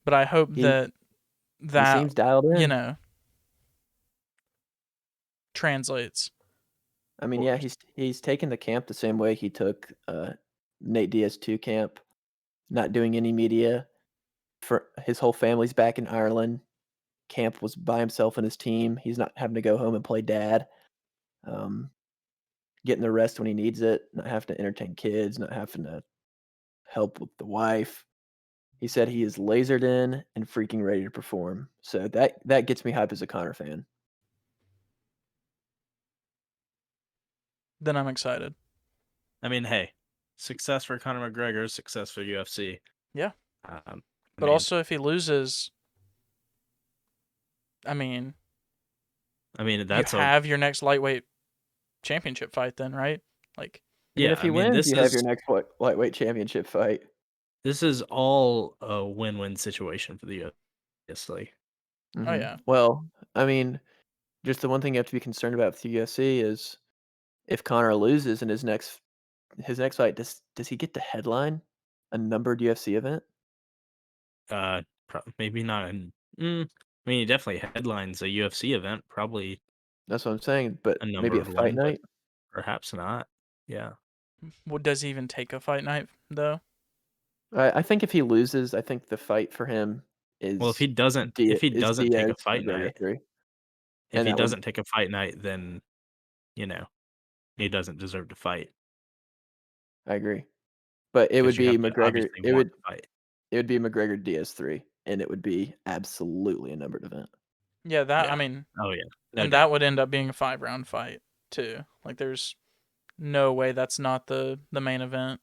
But I hope He that seems dialed in. Translates. I mean, yeah, he's taken the camp the same way he took Nate Diaz to camp, not doing any media. For his whole family's back in Ireland. Camp was by himself and his team. He's not having to go home and play dad. Getting the rest when he needs it, not having to entertain kids, not having to help with the wife. He said he is lasered in and freaking ready to perform. So that gets me hype as a Conor fan. Then I'm excited. I mean, hey, success for Conor McGregor, success for UFC. Yeah. I But mean, also, if he loses, you that's have your next lightweight championship fight then, right? Like, Even if he wins, you have your next lightweight championship fight. This is all a win-win situation for the UFC. Obviously. Oh, yeah. Well, I mean, just the one thing you have to be concerned about with the UFC is if Conor loses in his next fight, does he get to headline a numbered UFC event? Maybe not. I mean, he definitely headlines a UFC event. Probably That's what I'm saying, but a maybe a numbered fight one, but night? perhaps not. Yeah. Well, does he even take a fight night, though? I think if he loses, I think the fight for him is Well, if he doesn't take a Diaz fight McGregor night, 3, if and he that would doesn't take a fight night, then he doesn't deserve to fight. I agree. But it would Because you be have to McGregor obviously want to fight. it would be McGregor Diaz 3, and it would be absolutely a numbered event. Yeah, Yeah. Oh yeah. No and doubt. that would end up being a 5-round fight too. Like, there's no way that's not the main event.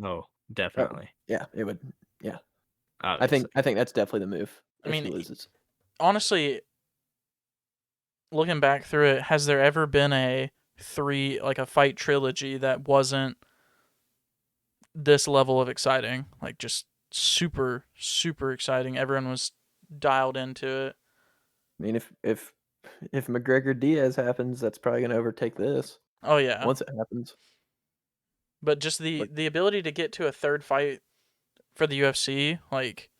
Oh, Oh, definitely. yeah, it would. Yeah, Obviously. I think that's definitely the move I if mean, he loses. honestly, looking back through it, has there ever been a fight trilogy that wasn't this level of exciting? Like, just super, super exciting. Everyone was dialed into it. I mean, if McGregor Diaz happens, that's probably going to overtake this. Oh yeah. Once it happens. But just the ability to get to a third fight for the UFC, like,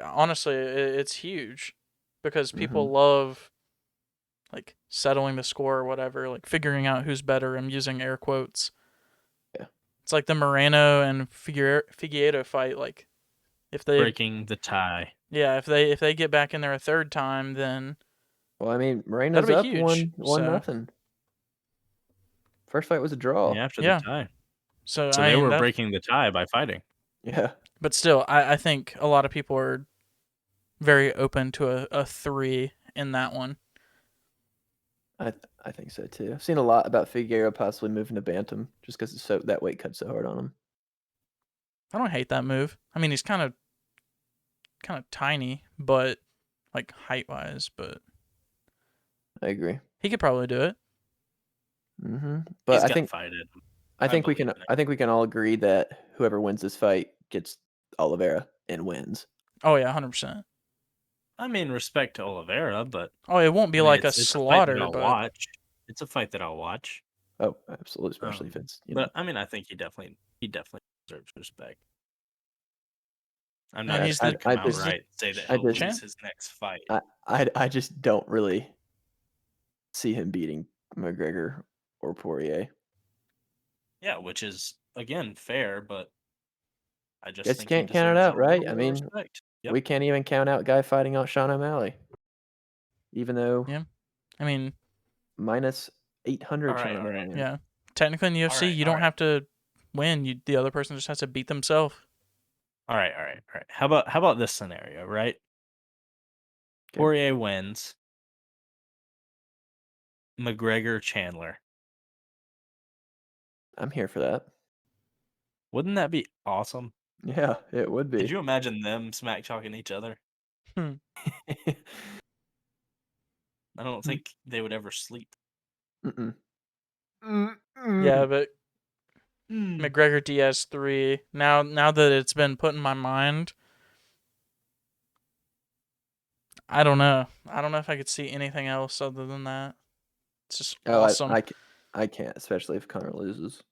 honestly, it's huge because people love like settling the score or whatever, like figuring out who's better. I'm using air quotes. Yeah. It's like the Moreno and Figueiredo fight. Like, if they breaking the tie. Yeah, if they get back in there a third time, then Well, I mean, Moreno's that'll be up huge. 1-0. First fight was a draw. Yeah, after the Yeah. tie. So So I they mean, were breaking the tie by fighting. Yeah. but still, I think a lot of people are very open to a 3 in that one. I think so too. I've seen a lot about Figueroa possibly moving to bantam just because that weight cut's so hard on him. I don't hate that move. I mean, he's kind of tiny, but like height wise, but I agree. He could probably do it. But He's I got think fight in him. I I think we believe can in it. I think we can all agree that whoever wins this fight gets Oliveira and wins. Oh yeah, 100%. I mean, respect to Oliveira, but Oh, it won't be I mean, like a it's a fight that slaughter, I'll but watch. It's a fight that I'll watch. Oh, absolutely, especially if it's But I mean, I think he definitely deserves respect. I'm and not I just I, gonna come I out just right and say that I he'll just lose his next fight. I just don't really see him beating McGregor or Poirier. Yeah, which is again fair, but I just Guess you think he can't count it deserves a out, right? little I bit of mean, respect. Yep. we can't even count out guy fighting out Sean O'Malley, even though yeah. I mean, minus All 800 right, Sean all right, O'Malley. yeah. Technically in the UFC, you all don't right, have to win. The other person just has to beat themselves. all right, all right, all right. How about this scenario, right? Okay. Poirier wins. McGregor Chandler. I'm here for that. Wouldn't that be awesome? Yeah, it would Could be. you imagine them smack talking each other? Hmm. I don't think they would ever sleep. Mm-mm. Yeah, Mm-mm. but McGregor Diaz 3. Now that it's been put in my mind, I don't know. I don't know if I could see anything else other than that. It's just Oh, awesome I can't, especially if Connor loses.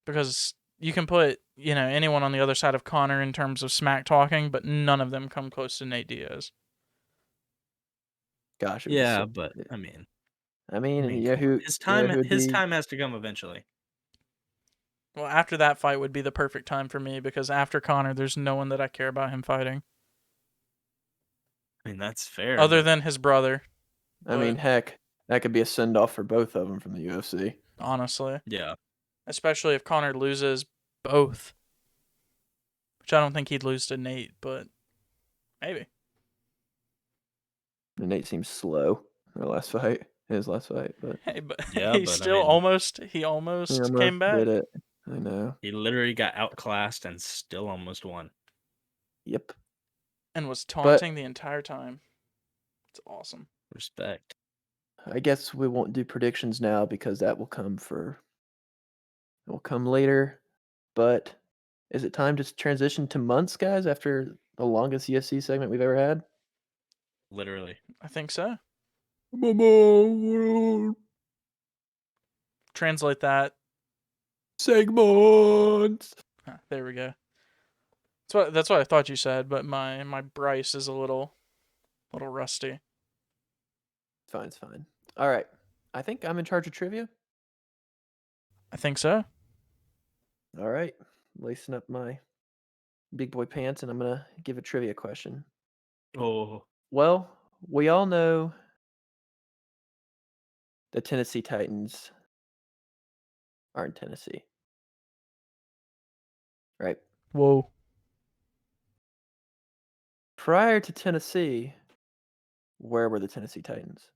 because you can put, anyone on the other side of Connor in terms of smack talking, but none of them come close to Nate Diaz. Gosh, it would be Yeah, so. but Yeah. I mean, I mean, come on. who would His be? time has to come eventually. Well, after that fight would be the perfect time for me because after Connor, there's no one that I care about him fighting I mean, that's fair, other but than his brother. I mean, heck, that could be a send off for both of them from the UFC. Honestly, yeah. especially if Connor loses both, which I don't think he'd lose to Nate, but maybe. And Nate seems slow in his last fight, but Hey, but Yeah, he but I still mean, he almost almost came did back it. I know. he literally got outclassed and still almost won. Yep. and was But taunting the entire time. It's awesome. Respect. I guess we won't do predictions now because that will come later. But is it time to transition to months, guys, after the longest UFC segment we've ever had? Literally. I think so. Segment. Translate that. There we go. That's what I thought you said, but my Bryce is a little rusty. It's fine. All right. I think I'm in charge of trivia. I think so. All right. Lacing up my big boy pants, and I'm going to give a trivia question. Oh, Well, we all know the Tennessee Titans are in Tennessee, right? Whoa. Prior to Tennessee, where were the Tennessee Titans?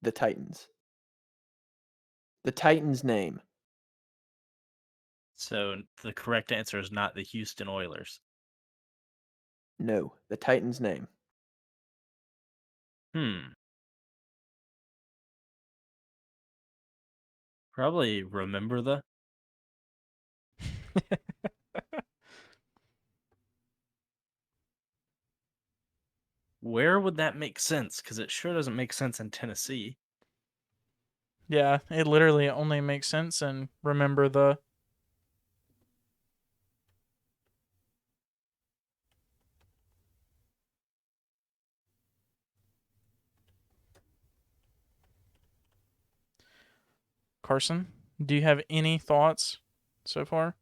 The Titans. The Titans' name. so the correct answer is not the Houston Oilers. No, the Titans' name. Probably remember the. Where would that make sense? Because it sure doesn't make sense in Tennessee. Yeah, it literally only makes sense and remember the Carson. Do you have any thoughts so far?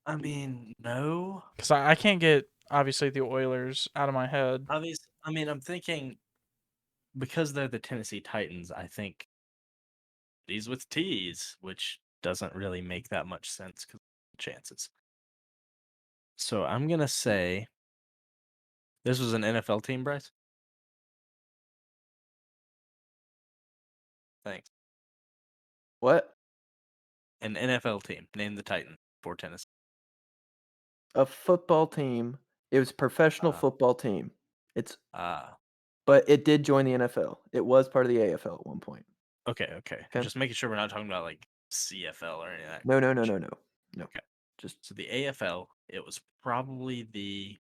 I mean, no. Because I can't get obviously the Oilers out of my head. Obviously, I mean, I'm thinking because they're the Tennessee Titans, I think T's with T's, which doesn't really make that much sense because chances. So I'm gonna say this was an NFL team, Bryce. Thanks. What? An NFL team. Name the Titan for Tennessee. a football team. It was a professional Uh, football team. It's uh, but it did join the NFL. It was part of the AFL at one point. okay. Okay? Just making sure we're not talking about like CFL or any of that No, no, no, garbage. no, no. No. Okay. Just So the AFL, it was probably the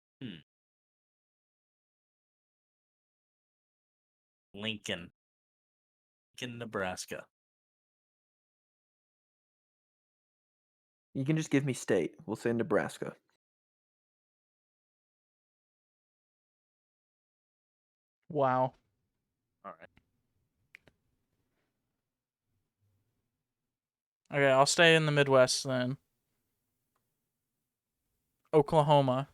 Lincoln, Nebraska. you can just give me state. We'll say Nebraska. Wow. All right. Okay, I'll stay in the Midwest then. Oklahoma.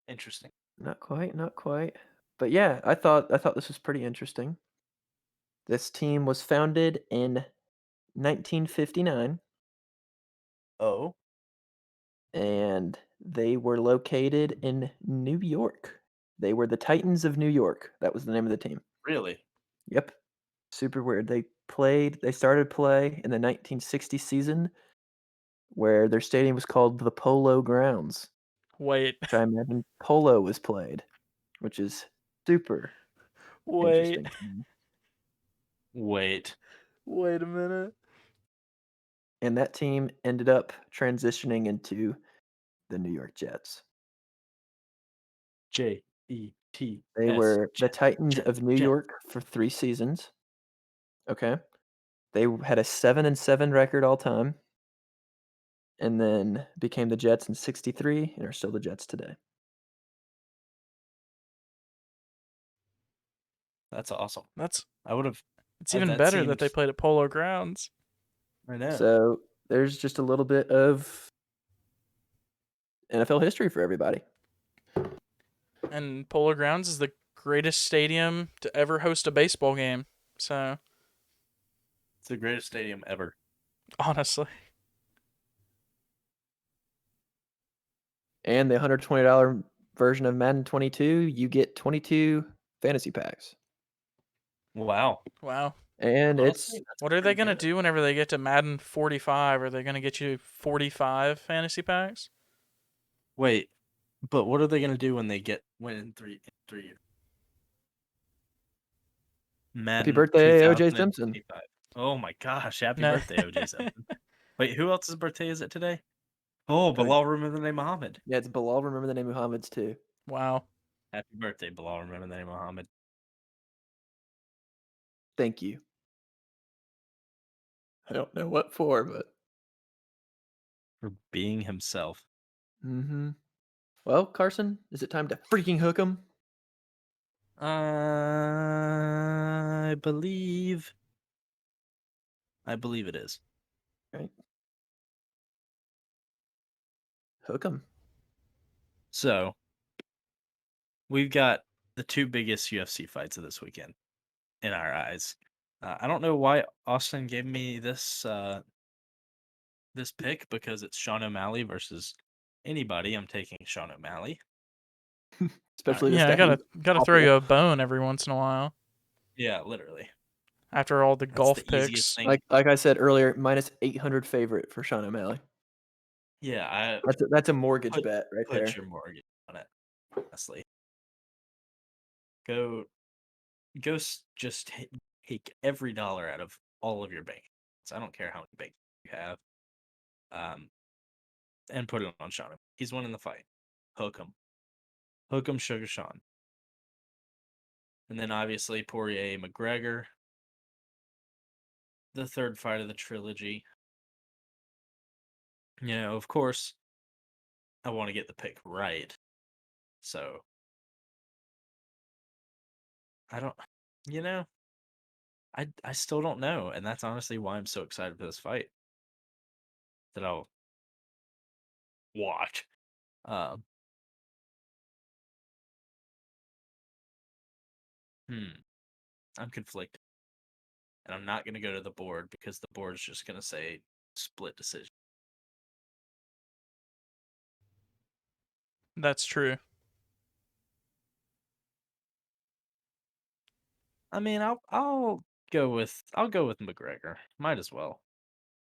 Interesting. Not quite, not quite. But yeah, I thought this was pretty interesting. This team was founded in 1959 Oh, and they were located in New York. They were the Titans of New York. That was the name of the team. really? Yep. Super weird. They started play in the 1960 season where their stadium was called the Polo Grounds, Wait. which I imagine polo was played, which is super Wait. interesting to me. Wait. Wait a minute. And that team ended up transitioning into the New York Jets. They JETS. were the Titans Jet, of New Jet. York for 3 seasons. Okay. They had a 7-7 record all time and then became the Jets in 63 and are still the Jets today. That's awesome. That's I would have. it's even That better that seemed. they played at Polo Grounds. I know. So, there's just a little bit of NFL history for everybody. And Polo Grounds is the greatest stadium to ever host a baseball game. So, It's the greatest stadium ever. honestly. And the $120 version of Madden 22, you get 22 fantasy packs. Wow. Wow. And it's Honestly, that's What are they pretty going to good. do whenever they get to Madden 45? Are they going to get you 45 fantasy packs? Wait, but what are they gonna do when they get when in 3 years? happy Madden birthday, OJ Simpson. 2025. Oh my gosh! Happy No. birthday, OJ Simpson. Wait, who else's birthday is it today? Oh, Oh, Bilal, remember the name Muhammad. yeah, it's Bilal. Remember the name Muhammad's too. Wow. Happy birthday, Bilal, remember the name Muhammad. Thank you. I don't know what for, but For being himself. mm-hmm. Well, Carson, is it time to freaking hook 'em? I believe it is. Right, hook 'em. So we've got the two biggest UFC fights of this weekend in our eyes. I don't know why Austin gave me this pick because it's Sean O'Malley versus anybody. I'm taking Sean O'Malley. Especially this Yeah, I guy who's gotta throw awful. you a bone every once in a while Yeah, literally. after all the That's the golf easiest picks. thing. Like I said earlier, minus 800 favorite for Sean O'Malley. Yeah, I That's a mortgage put bet right there. your mortgage on it. Honestly, go just take every dollar out of all of your bank. So I don't care how many bank you have, um, and put it on Sean. He's winning the fight. Hook him, Sugar Sean. And then obviously Poirier McGregor, the third fight of the trilogy. You know, of course, I want to get the pick right. So I don't, you know, I still don't know, and that's honestly why I'm so excited for this fight that I'll watch. Um, I'm conflicted, and I'm not gonna go to the board because the board's just gonna say split decision. That's true. I mean, I'll go with McGregor. Might as well.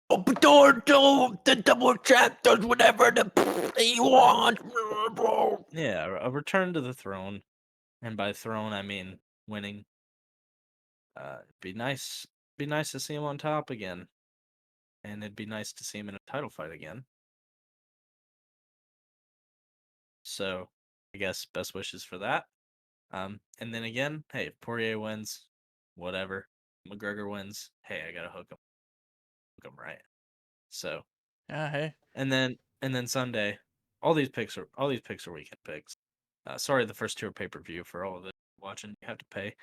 The double champ does whatever he wants. Yeah, a return to the throne, and by throne I mean winning. It'd be nice. Be nice to see him on top again, and it'd be nice to see him in a title fight again. So, I guess best wishes for that. And then again, hey, if Poirier wins, whatever. McGregor wins, hey, I gotta hook him right. So, Yeah, hey. and then Sunday, all these picks are weekend picks. Sorry, the first two are pay-per-view. For all of it watching, you have to pay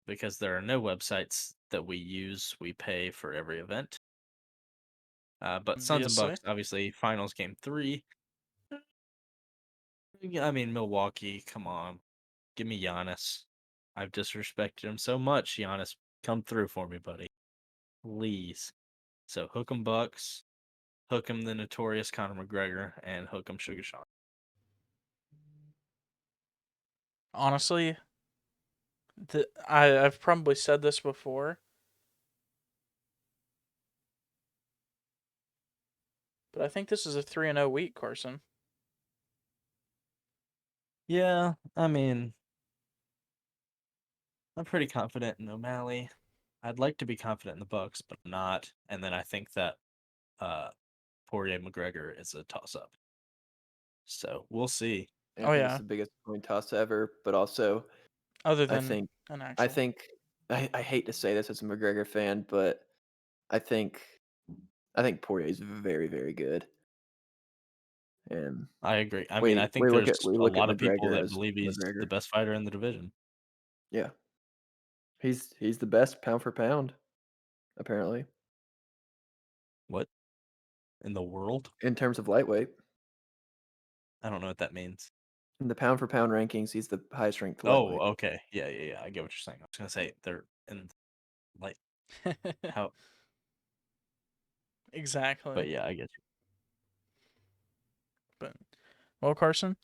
because there are no websites that we use. We pay for every event. But Suns and Obviously. Bucks, obviously, finals game 3. I mean, Milwaukee, come on. Give me Giannis. I've disrespected him so much. Giannis, come through for me, buddy. Please. So hook 'em Bucks, hook 'em the notorious Conor McGregor, and hook 'em Sugar Sean. Honestly, I've probably said this before, but I think this is a 3-0 week, Carson. Yeah, I mean, I'm pretty confident in O'Malley. I'd like to be confident in the Bucks, but I'm not. And then I think that Poirier McGregor is a toss-up. So we'll see. I Oh, think it's yeah. the biggest coin toss ever, but also Other I than think an I actual. think I hate to say this as a McGregor fan, but I think Poirier is very, very good. And I agree. I mean, I we think there's we a look at lot of people McGregor that as believe he's the McGregor. best fighter in the division. Yeah. He's the best pound for pound, apparently, What in the world? in terms of lightweight. I don't know what that means. In the pound for pound rankings, he's the highest ranked Oh, lightweight. okay. Yeah. I get what you're saying. I was gonna say they're in like how, Exactly. but yeah, I get you. But well, Carson,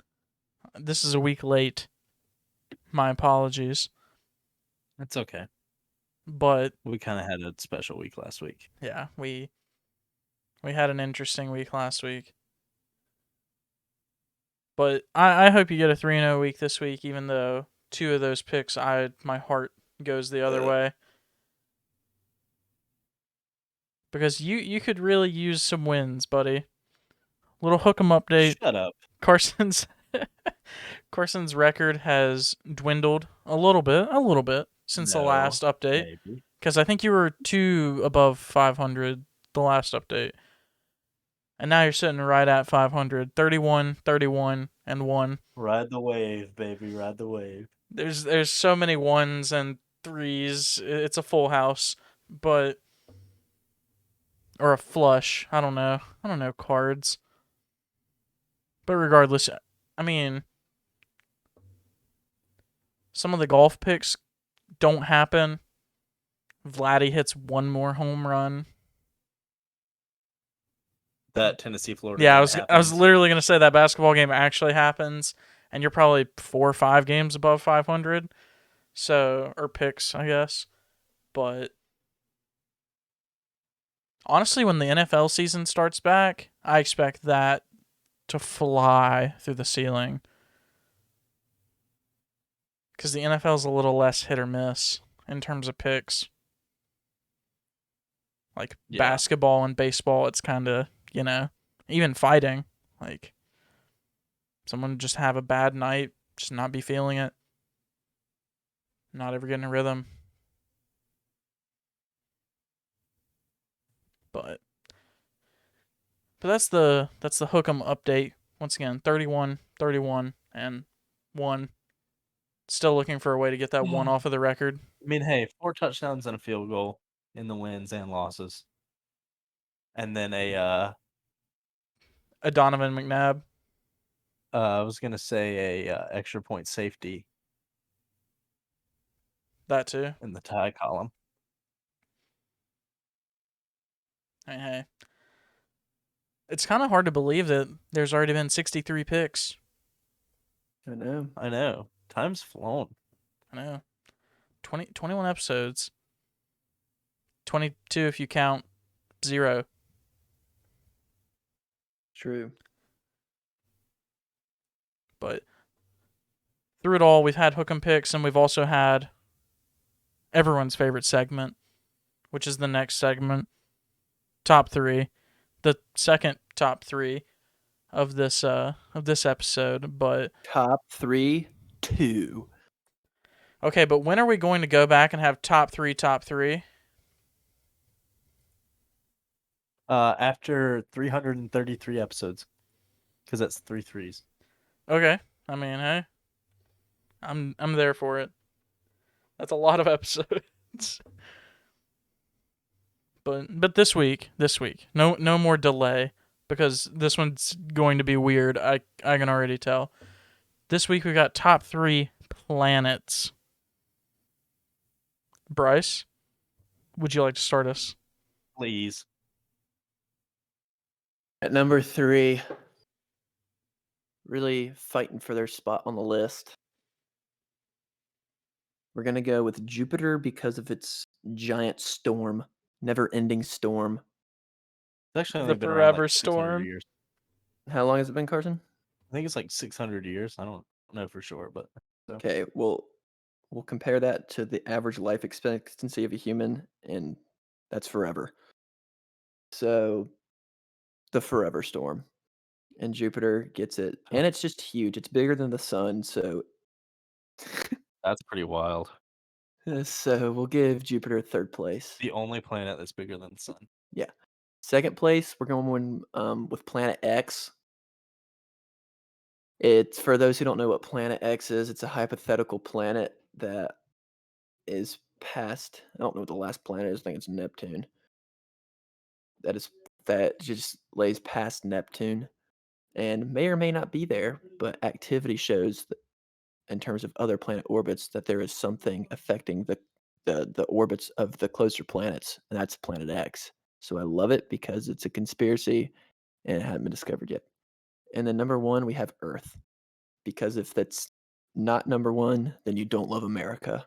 this is a week late. My apologies. It's okay. But We kind of had a special week last week. yeah, we had an interesting week last week. But I hope you get a 3-0 week this week, even though two of those picks, my heart goes the other way. Because you could really use some wins, buddy. Little hook'em update. Shut up. Carson's record has dwindled a little bit since the No, last update. maybe. Because I think you were 2 above 500 the last update. And now you're sitting right at 500. 31, 31, and 1. Ride the wave, baby. Ride the wave. There's so many 1s and 3s. It's a full house. But or a flush. I don't know cards. But regardless, I mean, some of the golf picks don't happen. Vladdy hits one more home run. That Tennessee Florida Yeah, game I was happens. literally gonna say that basketball game actually happens, and you're probably 4 or 5 games above 500. So, or picks, I guess. But honestly, when the NFL season starts back, I expect that to fly through the ceiling. Because the NFL is a little less hit or miss in terms of picks. Like basketball and baseball, it's kind of, even fighting. Like, someone just have a bad night, just not be feeling it, not ever getting a rhythm. But that's the hook'em update. Once again, 31, 31, and 1. Still looking for a way to get that 1 off of the record. I mean, hey, 4 touchdowns and a field goal in the wins and losses. And then A Donovan McNabb. I was gonna say a extra point safety. That too. In the tie column. Hey. It's kind of hard to believe that there's already been 63 picks. I know. Time's flown. I know. 21 episodes. 22 if you count 0. True. But through it all, we've had hook and picks, and we've also had everyone's favorite segment, which is the next segment, top three, the second top three of this episode. But Top 3, 2. okay, but when are we going to go back and have top three? After 333 episodes, because that's 3 threes. Okay, I mean, hey, I'm there for it. That's a lot of episodes. But this week, no more delay because this one's going to be weird. I can already tell. This week we got top 3 planets. Bryce, would you like to start us? Please. At number 3, really fighting for their spot on the list. We're going to go with Jupiter because of its giant storm, never-ending storm. It's actually The only been around forever like 600 storm. years. How long has it been, Carson? I think it's like 600 years. I don't know for sure, but so. Okay, well, we'll compare that to the average life expectancy of a human, and that's forever. So, the forever storm. And Jupiter gets it. And it's just huge. It's bigger than the sun, so That's pretty wild. so we'll give Jupiter third place. The only planet that's bigger than the sun. Yeah. Second place, we're going with Planet X. It's for those who don't know what Planet X is, it's a hypothetical planet that is past. I don't know what the last planet is. I think it's Neptune. That just lays past Neptune and may or may not be there, but activity shows that in terms of other planet orbits that there is something affecting the orbits of the closer planets, and that's Planet X. So I love it because it's a conspiracy and it hadn't been discovered yet. And then number 1, we have Earth. Because if that's not number 1, then you don't love America.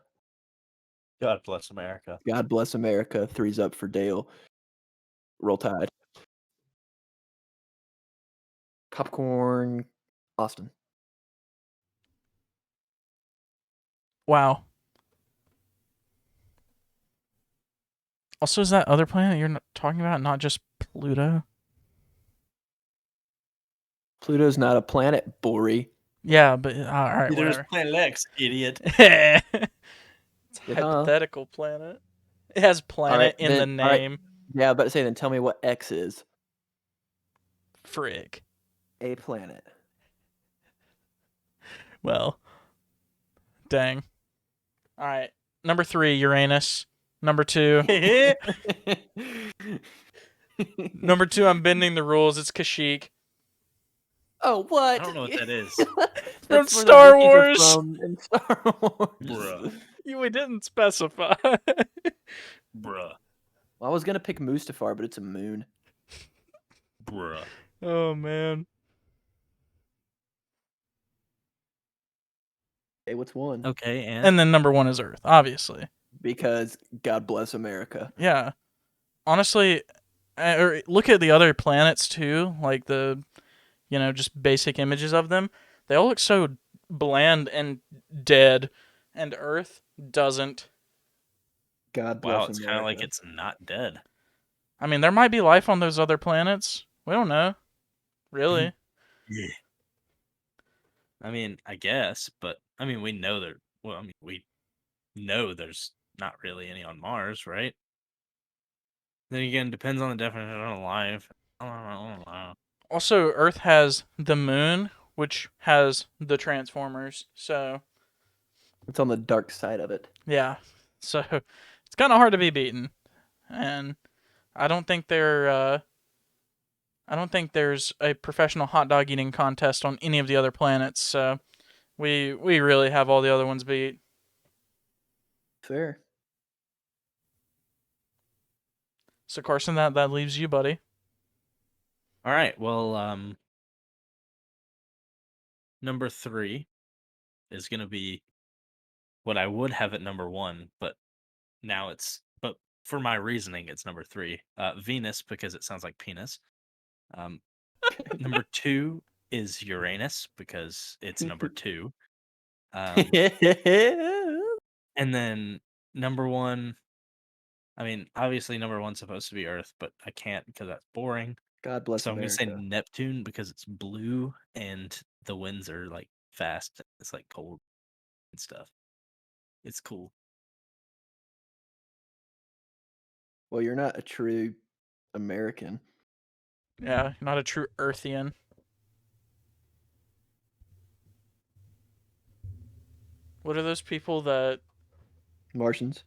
God bless America. God bless America. 3's up for Dale. Roll Tide. Popcorn. Austin. Wow. Also, is that other planet you're talking about not just Pluto? Pluto's not a planet, Bori. Yeah, but all right, There's whatever. Planet X, idiot. It's a Yeah. hypothetical planet. It has planet Alright, in the then- alright. name. Yeah, but say then tell me what X is. Frick. A planet. Well, dang. All right. Number 3, Uranus. Number 2. Number 2, I'm bending the rules. It's Kashyyyk. Oh, what? I don't know what that is. From That's where the Star Wookiees are Wars. from in Star Wars. Bruh. We didn't specify. Bruh. Well, I was gonna pick Mustafar, but it's a moon. Bruh. Oh, man. Hey, what's 1? Okay, and And then number 1 is Earth, obviously. Because God bless America. Yeah. Honestly, or look at the other planets too, like the, just basic images of them. They all look so bland and dead, and Earth doesn't. God bless wow, America. it's kind of like it's not dead. I mean, there might be life on those other planets. We don't know. Really. Yeah. I mean, I guess, but I mean, we know there. Well, I mean, we know there's not really any on Mars, right? Then again, depends on the definition of life. I don't know. Also, Earth has the moon, which has the Transformers. So, It's on the dark side of it. yeah. So, it's kind of hard to be beaten. And I don't think I don't think there's a professional hot dog eating contest on any of the other planets. So, we really have all the other ones beat. Fair. So, Carson, that leaves you, buddy. All right. Well, number 3 is gonna be what I would have at number 1, but now but for my reasoning, it's number 3. Venus, because it sounds like penis. Number 2 is Uranus because it's number 2. God And then number 1, I mean, obviously number 1's supposed to be Earth, but I can't because that's boring. bless So I'm gonna say America. Neptune because it's blue and the winds are like fast. It's like cold and stuff. It's cool. Well, you're not a true American. Yeah, not a true Earthian. What are those people that? Martians.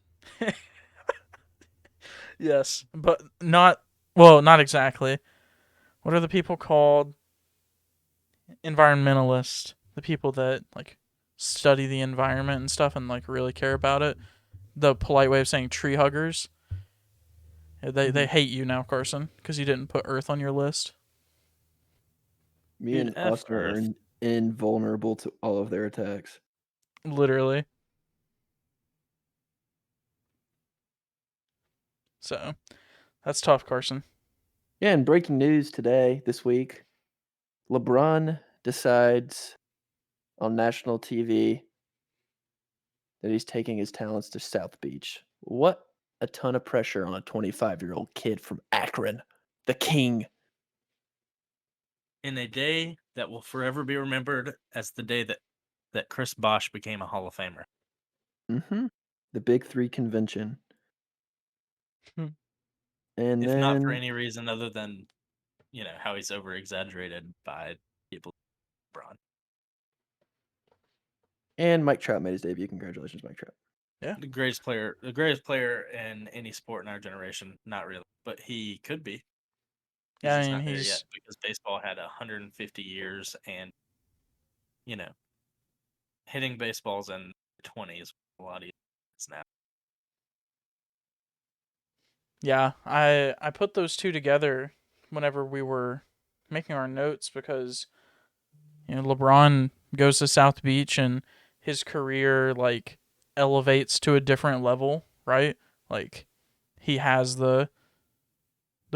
Yes, but not. Well, not exactly. What are the people called? Environmentalists. The people that like study the environment and stuff and like really care about it. The polite way of saying tree huggers. They hate you now, Carson, because you didn't put Earth on your list. Me Dude, and F Austin are Earth. invulnerable to all of their attacks. Literally. So that's tough, Carson. Yeah, and breaking news today, this week, LeBron decides on national TV that he's taking his talents to South Beach. What a ton of pressure on a 25-year-old kid from Akron, the king. In a day that will forever be remembered as the day that Chris Bosh became a Hall of Famer. Mm-hmm. The Big Three convention. Hmm. And If not for then any reason other than, how he's over exaggerated by people. LeBron. Mike Trout made his debut. Congratulations, Mike Trout. Yeah. The greatest player in any sport in our generation. Not really, but he could be. He's Yeah, I just mean not there yet he's because baseball had 150 years, and hitting baseballs in the 20s a lot easier now. yeah. I put those two together whenever we were making our notes because LeBron goes to South Beach and his career like elevates to a different level, right? Like he has the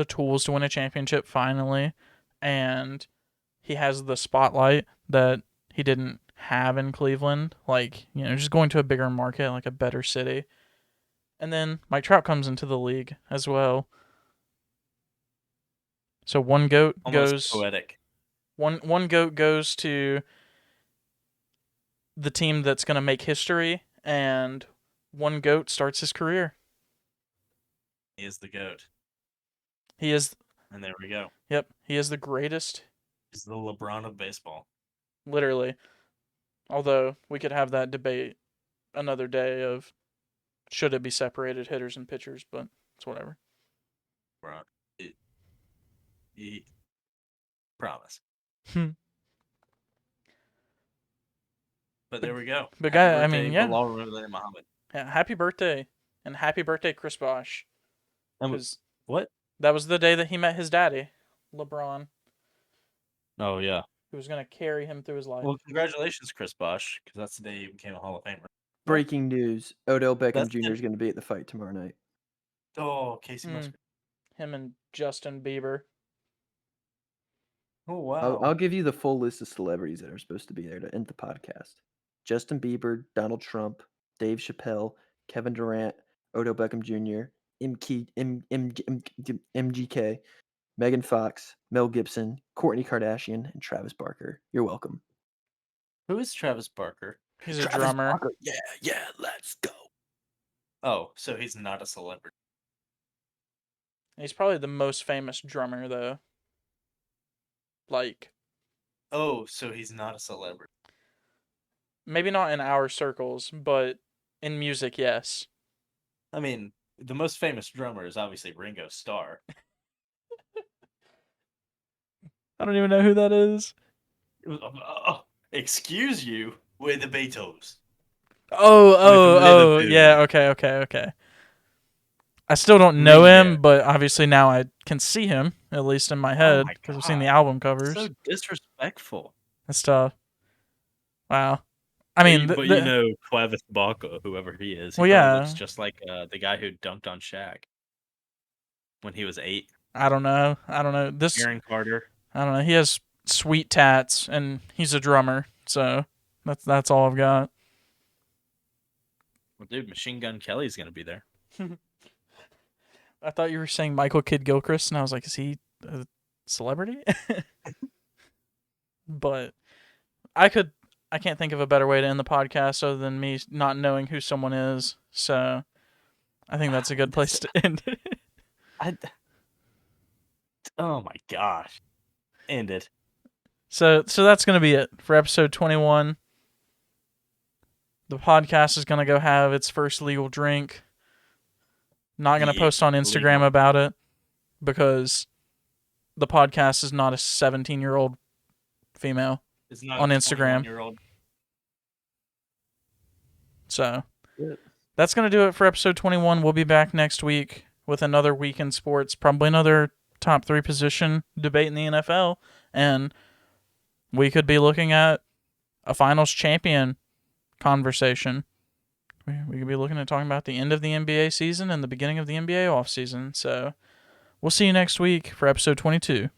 tools to win a championship finally, and he has the spotlight that he didn't have in Cleveland. Like just going to a bigger market, like a better city. And then Mike Trout comes into the league as well. So one goat Almost goes poetic. one goat goes to the team that's going to make history, and one goat starts his career. He is the GOAT. He is. And there we go. Yep, he is the greatest. He's the LeBron of baseball. Literally. Although we could have that debate another day of should it be separated hitters and pitchers, but it's whatever. LeBron. He promise. But there we go. But Happy guy, I birthday, mean, yeah, Bilal Muhammad. yeah, happy birthday, and happy birthday, Chris Bosh, because What? that was the day that he met his daddy, LeBron, Oh, yeah. who was gonna carry him through his life. Well, congratulations, Chris Bosh, because that's the day you became a Hall of Famer. Breaking news: Odell Beckham That's Jr. is going to be at the fight tomorrow night. Oh, Casey Musgrave. Him and Justin Bieber. Oh, wow. I'll give you the full list of celebrities that are supposed to be there to end the podcast: Justin Bieber, Donald Trump, Dave Chappelle, Kevin Durant, Odell Beckham Jr., MGK, Megan Fox, Mel Gibson, Kourtney Kardashian, and Travis Barker. You're welcome. Who is Travis Barker? He's a Travis drummer. Barker. Yeah, let's go. Oh, so he's not a celebrity. He's probably the most famous drummer, though. Like, Oh, so he's not a celebrity. maybe not in our circles, but in music, yes. I mean, the most famous drummer is obviously Ringo Starr. I don't even know who that is. Excuse you, we're the Beatles. Oh, yeah, okay. I still don't know him, but obviously now I can see him, at least in my head, because I've seen the album covers. So disrespectful. That's tough. Wow. I mean, but Travis Barker, whoever he is, he probably looks just like the guy who dunked on Shaq when he was 8. I don't know. Aaron Carter. I don't know. He has sweet tats, and he's a drummer, so that's all I've got. Well, dude, Machine Gun Kelly's gonna be there. I thought you were saying Michael Kidd Gilchrist, and I was like, is he a celebrity? But I can't think of a better way to end the podcast other than me not knowing who someone is. So I think that's a good place to end it. Oh my gosh. End it. So that's going to be it for episode 21. The podcast is going to go have its first legal drink. Not going to post on Instagram legal. about it because the podcast is not a 17-year-old female It's not on a Instagram. 21-year-old. So Good. that's going to do it for episode 21. We'll be back next week with another week in sports, probably another top 3 position debate in the NFL, and we could be looking at a finals champion conversation. We could be looking at talking about the end of the NBA season and the beginning of the NBA offseason. So we'll see you next week for episode 22.